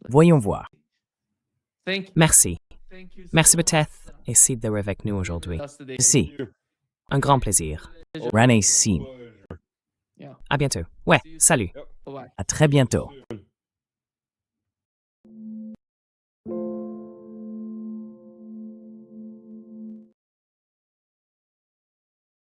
B: Voyons voir.
A: Merci. Merci peut-être et Sid d'être avec nous aujourd'hui.
B: Si,
A: Un grand plaisir.
B: Rane Sim.
A: À bientôt. Ouais, salut.
B: À très bientôt.